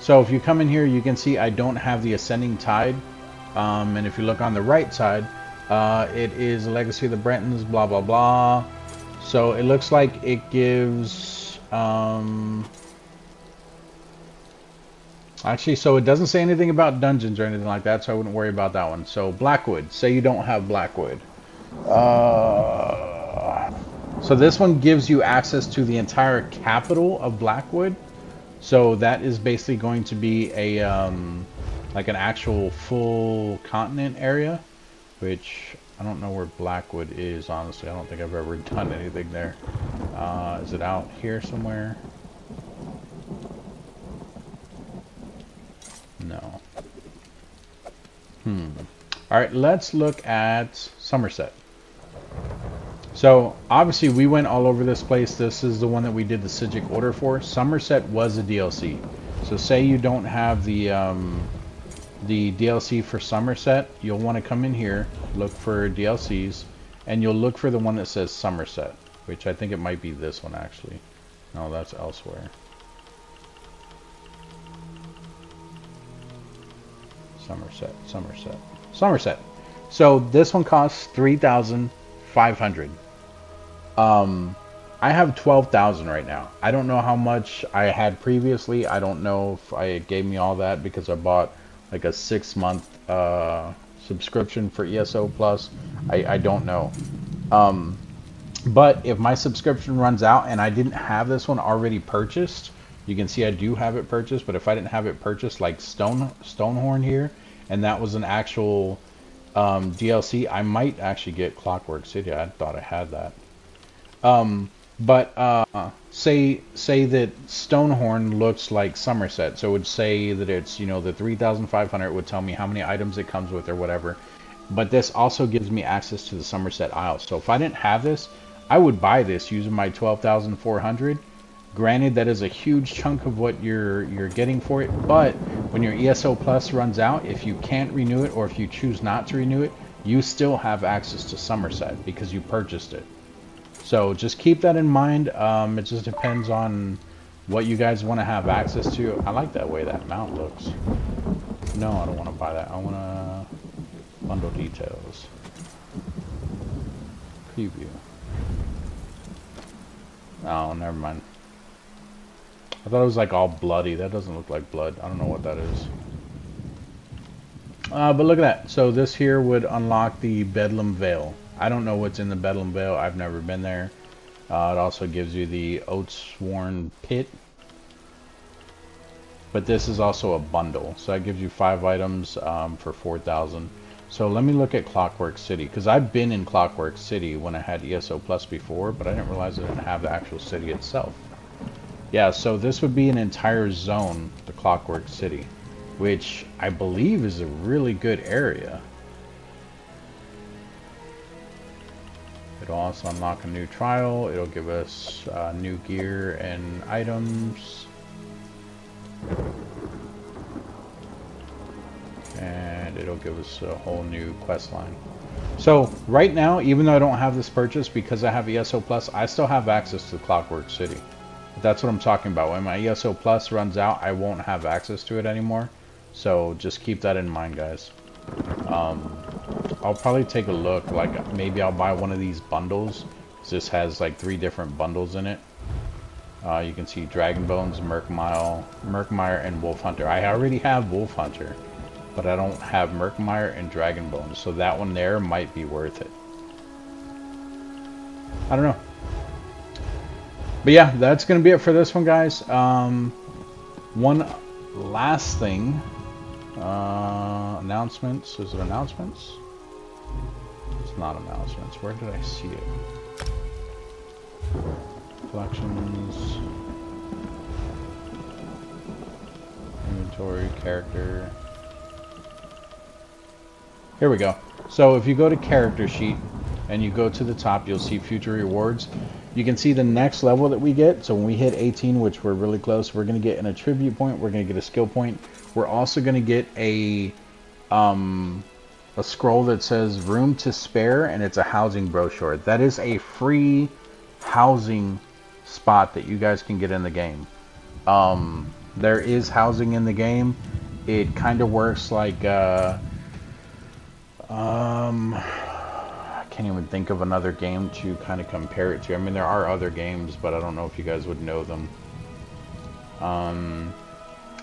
So if you come in here, you can see I don't have the Ascending Tide. And if you look on the right side, it is a Legacy of the Brentons, blah, blah, blah. So it looks like it gives, actually, so it doesn't say anything about dungeons or anything like that, so I wouldn't worry about that one. So Blackwood, say you don't have Blackwood. So this one gives you access to the entire capital of Blackwood. So that is basically going to be a like an actual full continent area, which I don't know where Blackwood is, honestly. I don't think I've ever done anything there. Is it out here somewhere? No. Alright, let's look at Somerset. So, obviously we went all over this place. This is the one that we did the Sigic order for. Somerset was a DLC. So say you don't have the DLC for Somerset, you'll want to come in here, look for DLCs, and you'll look for the one that says Somerset, which I think it might be this one actually. No, that's elsewhere. Somerset, Somerset, Somerset. So this one costs 3,500. I have 12,000 right now. I don't know how much I had previously. I don't know if it gave me all that because I bought like a 6-month subscription for ESO Plus. I don't know. But if my subscription runs out and I didn't have this one already purchased, you can see I do have it purchased, but if I didn't have it purchased like Stonehorn here, and that was an actual DLC, I might actually get Clockwork City. I thought I had that. Say that Stonehorn looks like Somerset, so it would say that it's, you know, the 3,500 would tell me how many items it comes with or whatever. But this also gives me access to the Somerset Isles. So if I didn't have this, I would buy this using my 12,400. Granted, that is a huge chunk of what you're getting for it, but when your ESO Plus runs out, if you can't renew it or if you choose not to renew it, you still have access to Somerset because you purchased it. So just keep that in mind. It just depends on what you guys want to have access to. I like that way that mount looks. No, I don't want to buy that. I want to bundle details. Preview. Oh, never mind. I thought it was like all bloody. That doesn't look like blood. I don't know what that is. But look at that. So this here would unlock the Bedlam Vale. I don't know what's in the Bedlam Vale. I've never been there. It also gives you the Oathsworn Pit. But this is also a bundle. So that gives you 5 items for 4,000. So let me look at Clockwork City. Because I've been in Clockwork City when I had ESO Plus before. But I didn't realize it didn't have the actual city itself. Yeah, so this would be an entire zone, the Clockwork City. Which I believe is a really good area. It'll also unlock a new trial. It'll give us new gear and items. And it'll give us a whole new quest line. So right now, even though I don't have this purchase because I have ESO Plus, I still have access to Clockwork City. That's what I'm talking about. When my ESO Plus runs out, I won't have access to it anymore. So just keep that in mind, guys. I'll probably take a look. Like maybe I'll buy one of these bundles. This has like 3 different bundles in it. You can see Dragon Bones, Murkmire, and Wolf Hunter. I already have Wolf Hunter, but I don't have Murkmire and Dragon Bones. So that one there might be worth it. I don't know. But yeah, that's going to be it for this one, guys. One last thing. Announcements. Is it announcements? It's not announcements. Where did I see it? Collections. Inventory, character. Here we go. So if you go to character sheet and you go to the top, you'll see future rewards. You can see the next level that we get. So when we hit 18, which we're really close, we're going to get an attribute point. We're going to get a skill point. We're also going to get a a scroll that says room to spare, and it's a housing brochure. That is a free housing spot that you guys can get in the game. There is housing in the game. It kind of works like I can't even think of another game to kind of compare it to. I mean, there are other games, but I don't know if you guys would know them.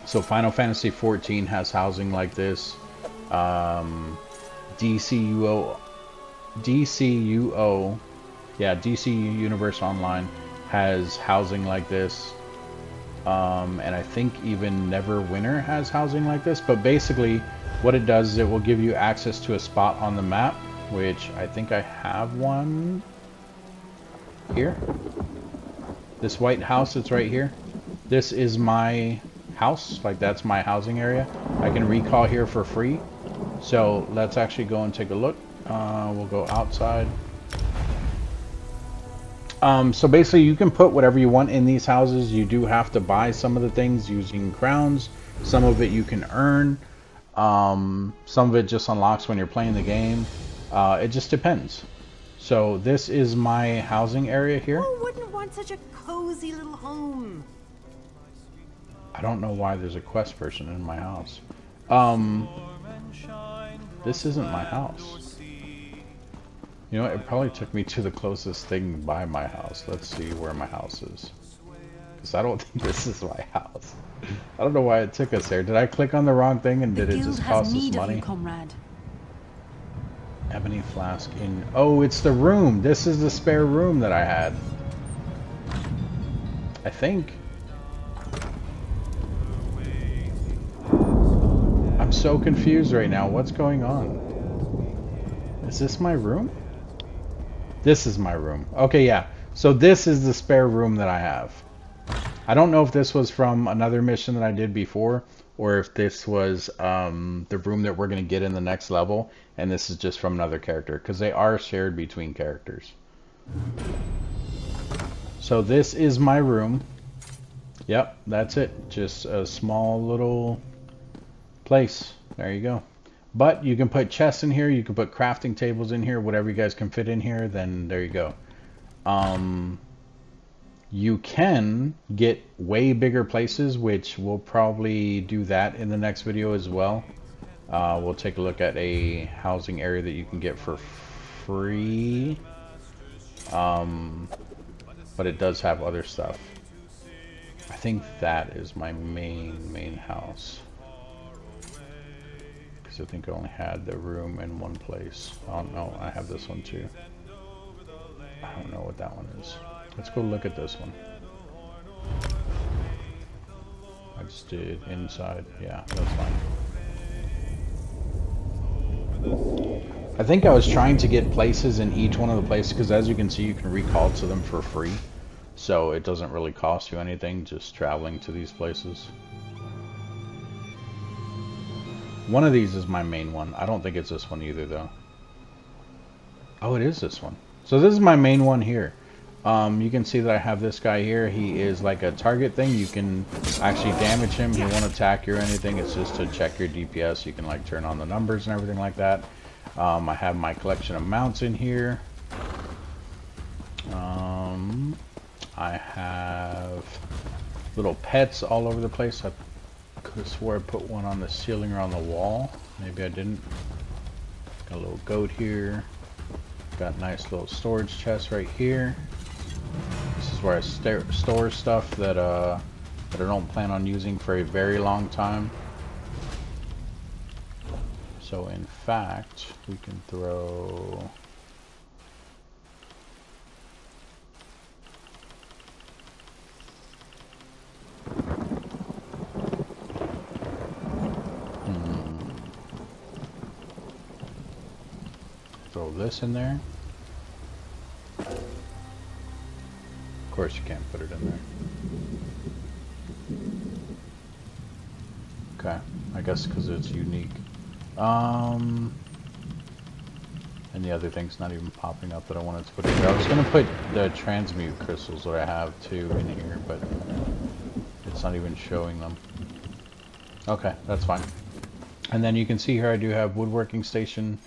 So Final Fantasy XIV has housing like this. DCUO, yeah, DC Universe Online has housing like this. And I think even Neverwinter has housing like this. But basically, what it does is it will give you access to a spot on the map, which I think I have one here. This white house that's right here. This is my house, like that's my housing area. I can recall here for free. So let's actually go and take a look. We'll go outside. So basically you can put whatever you want in these houses. You do have to buy some of the things using crowns. Some of it you can earn. Some of it just unlocks when you're playing the game. It just depends. So this is my housing area here. Who wouldn't want such a cozy little home? I don't know why there's a quest person in my house. This isn't my house. You know what? It probably took me to the closest thing by my house. Let's see where my house is. Because I don't think this is my house. I don't know why it took us there. Did I click on the wrong thing and did it just cost us money? Comrade. Ebony flask in... Oh, it's the room. This is the spare room that I had. I think. I'm so confused right now. What's going on? Is this my room? This is my room. Okay, yeah. So this is the spare room that I have. I don't know if this was from another mission that I did before, or if this was the room that we're going to get in the next level, and this is just from another character, because they are shared between characters. So this is my room. Yep, that's it. Just a small little place. There you go. But you can put chests in here, you can put crafting tables in here, whatever you guys can fit in here, then there you go. You can get way bigger places, which we'll probably do that in the next video as well. We'll take a look at a housing area that you can get for free. But it does have other stuff. I think that is my main house. I think I only had the room in one place. Oh no, I have this one too. I don't know what that one is. Let's go look at this one. I just did inside. Yeah, that's fine. I think I was trying to get places in each one of the places because as you can see, you can recall to them for free. So it doesn't really cost you anything just traveling to these places. One of these is my main one. I don't think it's this one either, though. Oh, it is this one. So this is my main one here. You can see that I have this guy here. He is like a target thing. You can actually damage him. He won't attack you or anything. It's just to check your DPS. You can like turn on the numbers and everything like that. I have my collection of mounts in here. I have little pets all over the place. I could have swore I put one on the ceiling or on the wall. Maybe I didn't. Got a little goat here. Got nice little storage chest right here. This is where I store stuff that I don't plan on using for a very long time. So in fact, we can throw... Throw this in there. Of course you can't put it in there. Okay, I guess because it's unique. And the other thing's not even popping up that I wanted to put in there. I was going to put the transmute crystals that I have too in here, but it's not even showing them. Okay, that's fine. And then you can see here I do have woodworking station,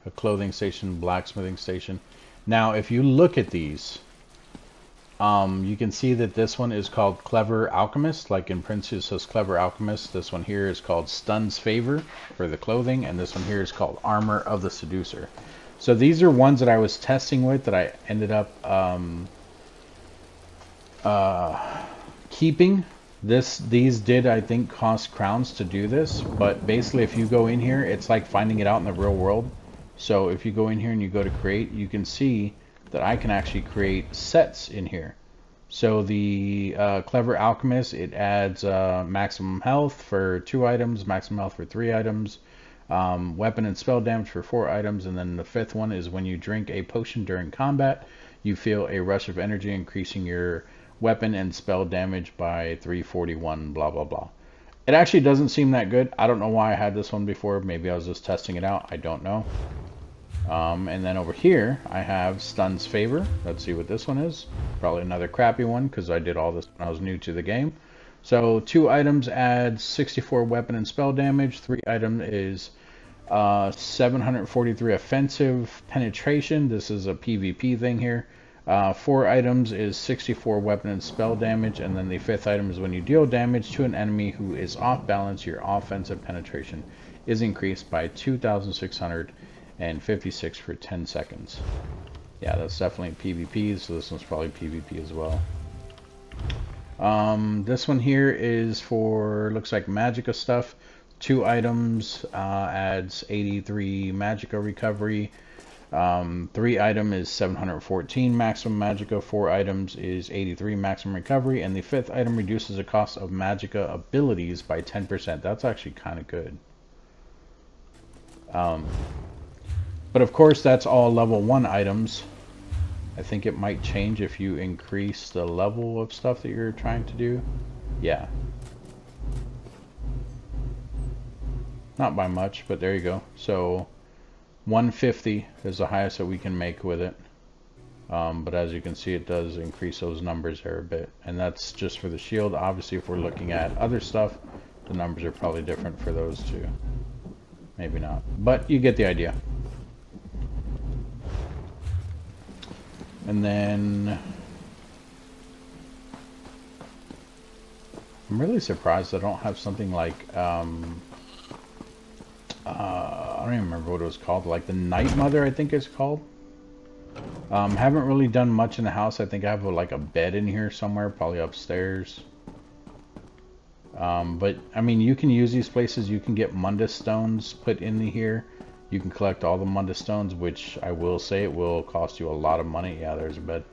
a clothing station, blacksmithing station. Now if you look at these, you can see that this one is called Clever Alchemist, like in Prince it says Clever Alchemist. This one here is called Stun's Favor for the clothing, and this one here is called Armor of the Seducer. So these are ones that I was testing with that I ended up keeping. These did, I think, cost crowns to do this, but basically if you go in here, it's like finding it out in the real world. So if you go in here and you go to create, you can see that I can actually create sets in here. So the Clever Alchemist, it adds maximum health for 2 items, maximum health for 3 items, weapon and spell damage for 4 items, and then the 5th one is when you drink a potion during combat, you feel a rush of energy, increasing your weapon and spell damage by 341, blah blah blah. It actually doesn't seem that good. I don't know why I had this one before. Maybe I was just testing it out. I don't know. And then over here I have Stun's Favor. Let's see what this one is. Probably another crappy one because I did all this when I was new to the game. So 2 items add 64 weapon and spell damage. 3 item is 743 offensive penetration. This is a PvP thing here. 4 items is 64 weapon and spell damage, and then the 5th item is when you deal damage to an enemy who is off balance, your offensive penetration is increased by 2,656 for 10 seconds. Yeah, that's definitely PvP, so this one's probably PvP as well. This one here is for, looks like Magicka stuff. 2 items adds 83 Magicka recovery. 3 item is 714 maximum Magicka, 4 items is 83 maximum recovery, and the 5th item reduces the cost of Magicka abilities by 10%. That's actually kind of good. But of course that's all level 1 items. I think it might change if you increase the level of stuff that you're trying to do. Yeah. Not by much, but there you go. So 150 is the highest that we can make with it. But as you can see, it does increase those numbers there a bit. And that's just for the shield. Obviously, if we're looking at other stuff, the numbers are probably different for those two. Maybe not. But you get the idea. And then I'm really surprised I don't have something like I don't even remember what it was called, like the Night Mother, I think it's called. Haven't really done much in the house. I think I have like a bed in here somewhere, probably upstairs. But I mean, you can use these places. You can get Mundus stones put in here. You can collect all the Mundus stones, which I will say it will cost you a lot of money. Yeah, there's a bed.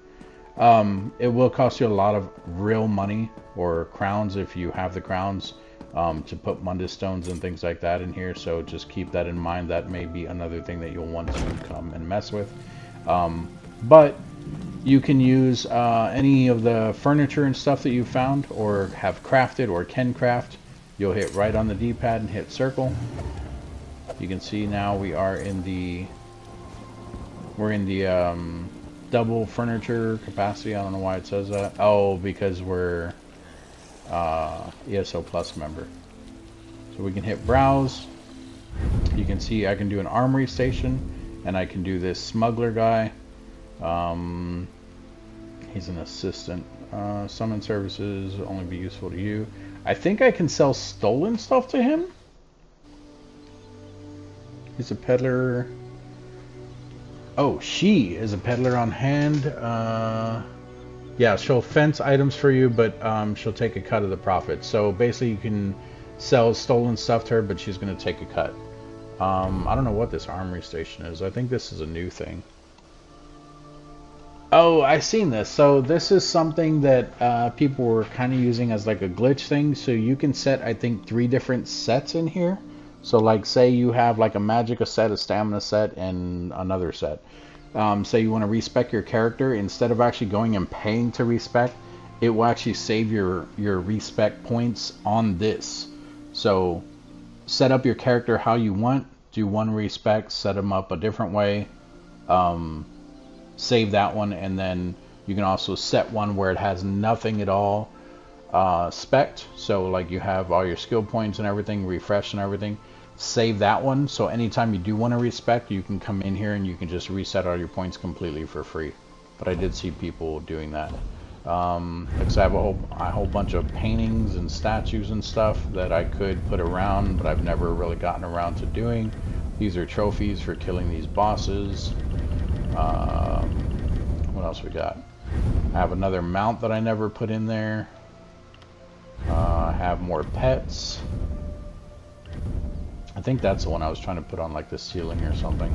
It will cost you a lot of real money or crowns if you have the crowns. To put Mundus stones and things like that in here, so just keep that in mind. That may be another thing that you'll want to come and mess with. But you can use any of the furniture and stuff that you found or have crafted or can craft. You'll hit right on the D-pad and hit circle. You can see now we are in the double furniture capacity. I don't know why it says that. Oh, because we're ESO Plus member. So we can hit browse. You can see I can do an armory station, and I can do this smuggler guy. He's an assistant. Summon services only be useful to you. I think I can sell stolen stuff to him. He's a peddler. Oh, she is a peddler on hand. Yeah, she'll fence items for you, but she'll take a cut of the profit. So basically you can sell stolen stuff to her, but she's going to take a cut. I don't know what this armory station is. I think this is a new thing. Oh, I've seen this. So this is something that people were kind of using as like a glitch thing. So you can set, I think, 3 different sets in here. So like say you have like a Magicka set, a stamina set, and another set. Say you want to respec your character, instead of actually going and paying to respec, it will actually save your respec points on this. So set up your character how you want, do 1 respec, set them up a different way, save that one, and then you can also set one where it has nothing at all spec'd. So like you have all your skill points and everything, refresh and everything. save that one. So anytime you do want to respec, you can come in here and you can just reset all your points completely for free. But I did see people doing that. Because I have a whole bunch of paintings and statues and stuff that I could put around, but I've never really gotten around to doing. These are trophies for killing these bosses. What else we got? I have another mount that I never put in there. I have more pets. I think that's the one I was trying to put on like the ceiling or something.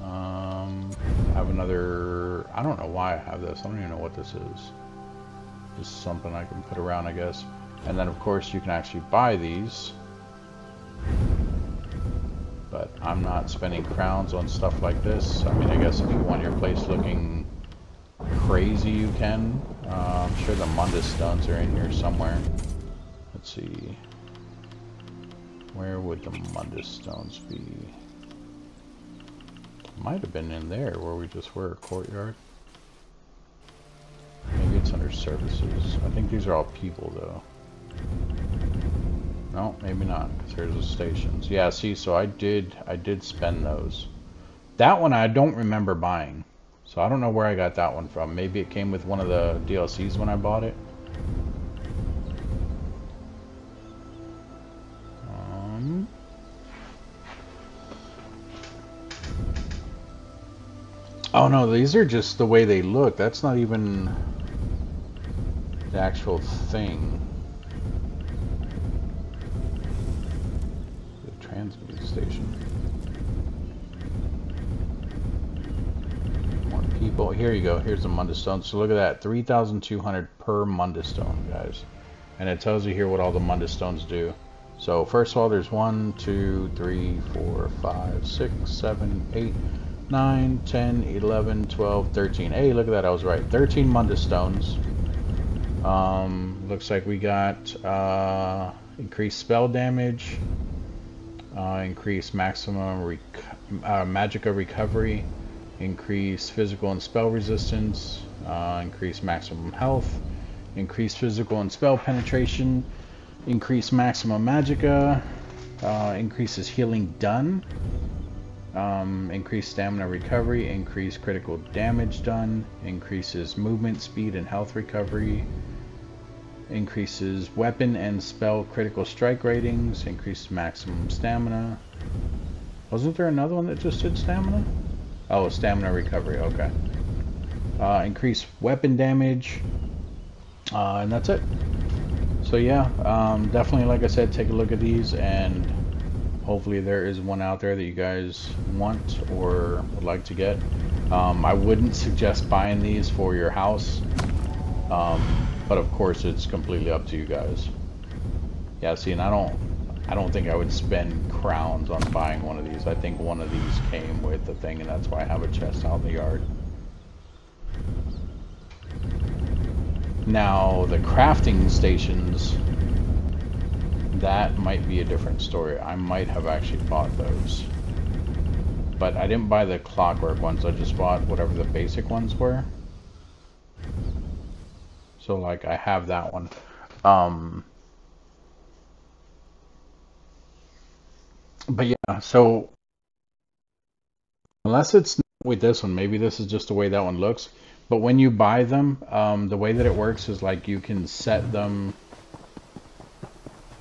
I have another, I don't know why I have this. I don't even know what this is. Just something I can put around, I guess. And then of course you can actually buy these. But I'm not spending crowns on stuff like this. I mean, I guess if you want your place looking crazy, you can. I'm sure the Mundus stones are in here somewhere. Let's see. Where would the Mundus stones be? Might have been in there where we just were, courtyard. Maybe it's under services. I think these are all people though. No, maybe not, because there's the stations. Yeah, see, so I did spend those. That one I don't remember buying. So I don't know where I got that one from. Maybe it came with one of the DLCs when I bought it. Oh no, these are just the way they look. That's not even the actual thing. The transmitting station. More people. Here you go. Here's the Mundus stone. So look at that. 3,200 per Mundus stone, guys. And it tells you here what all the Mundus stones do. So first of all, there's 1, 2, 3, 4, 5, 6, 7, 8, 9, 10, 11, 12, 13. Hey, look at that. I was right. 13 Mundus stones. Looks like we got increased spell damage, increased maximum magica recovery, increased physical and spell resistance, increased maximum health, increased physical and spell penetration, increased maximum magica, increases healing done, increased stamina recovery, increased critical damage done, increases movement speed and health recovery, increases weapon and spell critical strike ratings, increased maximum stamina. Wasn't there another one that just did stamina? Oh, stamina recovery, okay. Increased weapon damage, and that's it. So yeah, definitely, like I said, take a look at these, and hopefully there is one out there that you guys want or would like to get. I wouldn't suggest buying these for your house, but of course it's completely up to you guys. Yeah, see, and I don't think I would spend crowns on buying one of these. I think one of these came with the thing, and that's why I have a chest out in the yard. Now the crafting stations, that might be a different story. I might have actually bought those, but I didn't buy the clockwork ones. I just bought whatever the basic ones were. So like I have that one. But yeah, so unless it's with this one, maybe this is just the way that one looks. But when you buy them, the way that it works is like you can set them.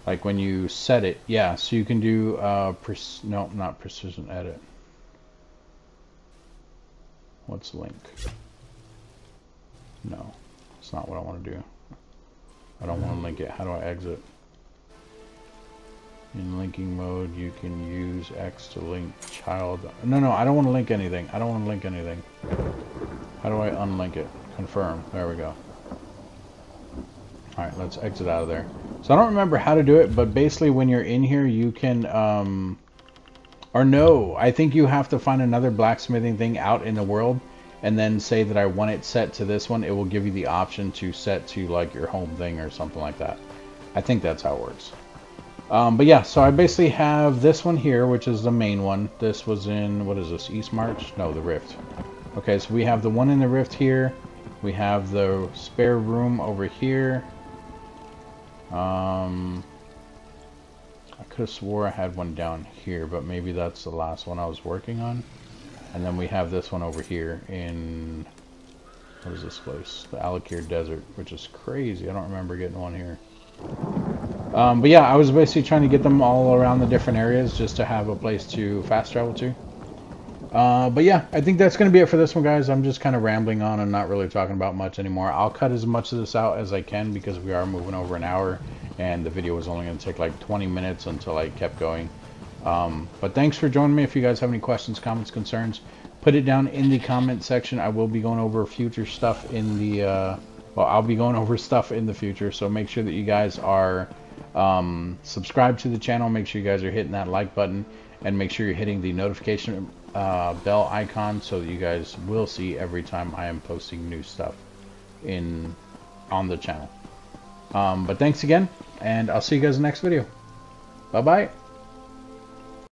Like when you set it, yeah, so you can do, no, not precision edit. What's link? No, it's not what I want to do. I don't want to link it. How do I exit? In linking mode, you can use X to link child. No, I don't want to link anything. I don't want to link anything. How do I unlink it? Confirm. There we go. Alright, let's exit out of there. So I don't remember how to do it, but basically when you're in here, you can, or no, I think you have to find another blacksmithing thing out in the world, and then say that I want it set to this one. It will give you the option to set to like your home thing or something like that. I think that's how it works. But yeah, so I basically have this one here, which is the main one. This was in, what is this, East March? No, the Rift. Okay, so we have the one in the Rift here. We have the spare room over here. I could have swore I had one down here, but maybe that's the last one I was working on. And then we have this one over here in, what is this place? The Alakir Desert, which is crazy. I don't remember getting one here. But yeah, I was basically trying to get them all around the different areas just to have a place to fast travel to. But yeah, I think that's going to be it for this one, guys. I'm just kind of rambling on and not really talking about much anymore. I'll cut as much of this out as I can because we are moving over an hour and the video was only going to take like 20 minutes until I kept going. But thanks for joining me. If you guys have any questions, comments, concerns, put it down in the comment section. I will be going over future stuff in the, well, I'll be going over stuff in the future. So make sure that you guys are subscribed to the channel. Make sure you guys are hitting that like button and make sure you're hitting the notification bell icon so that you guys will see every time I am posting new stuff on the channel. But thanks again, and I'll see you guys in the next video. Bye bye.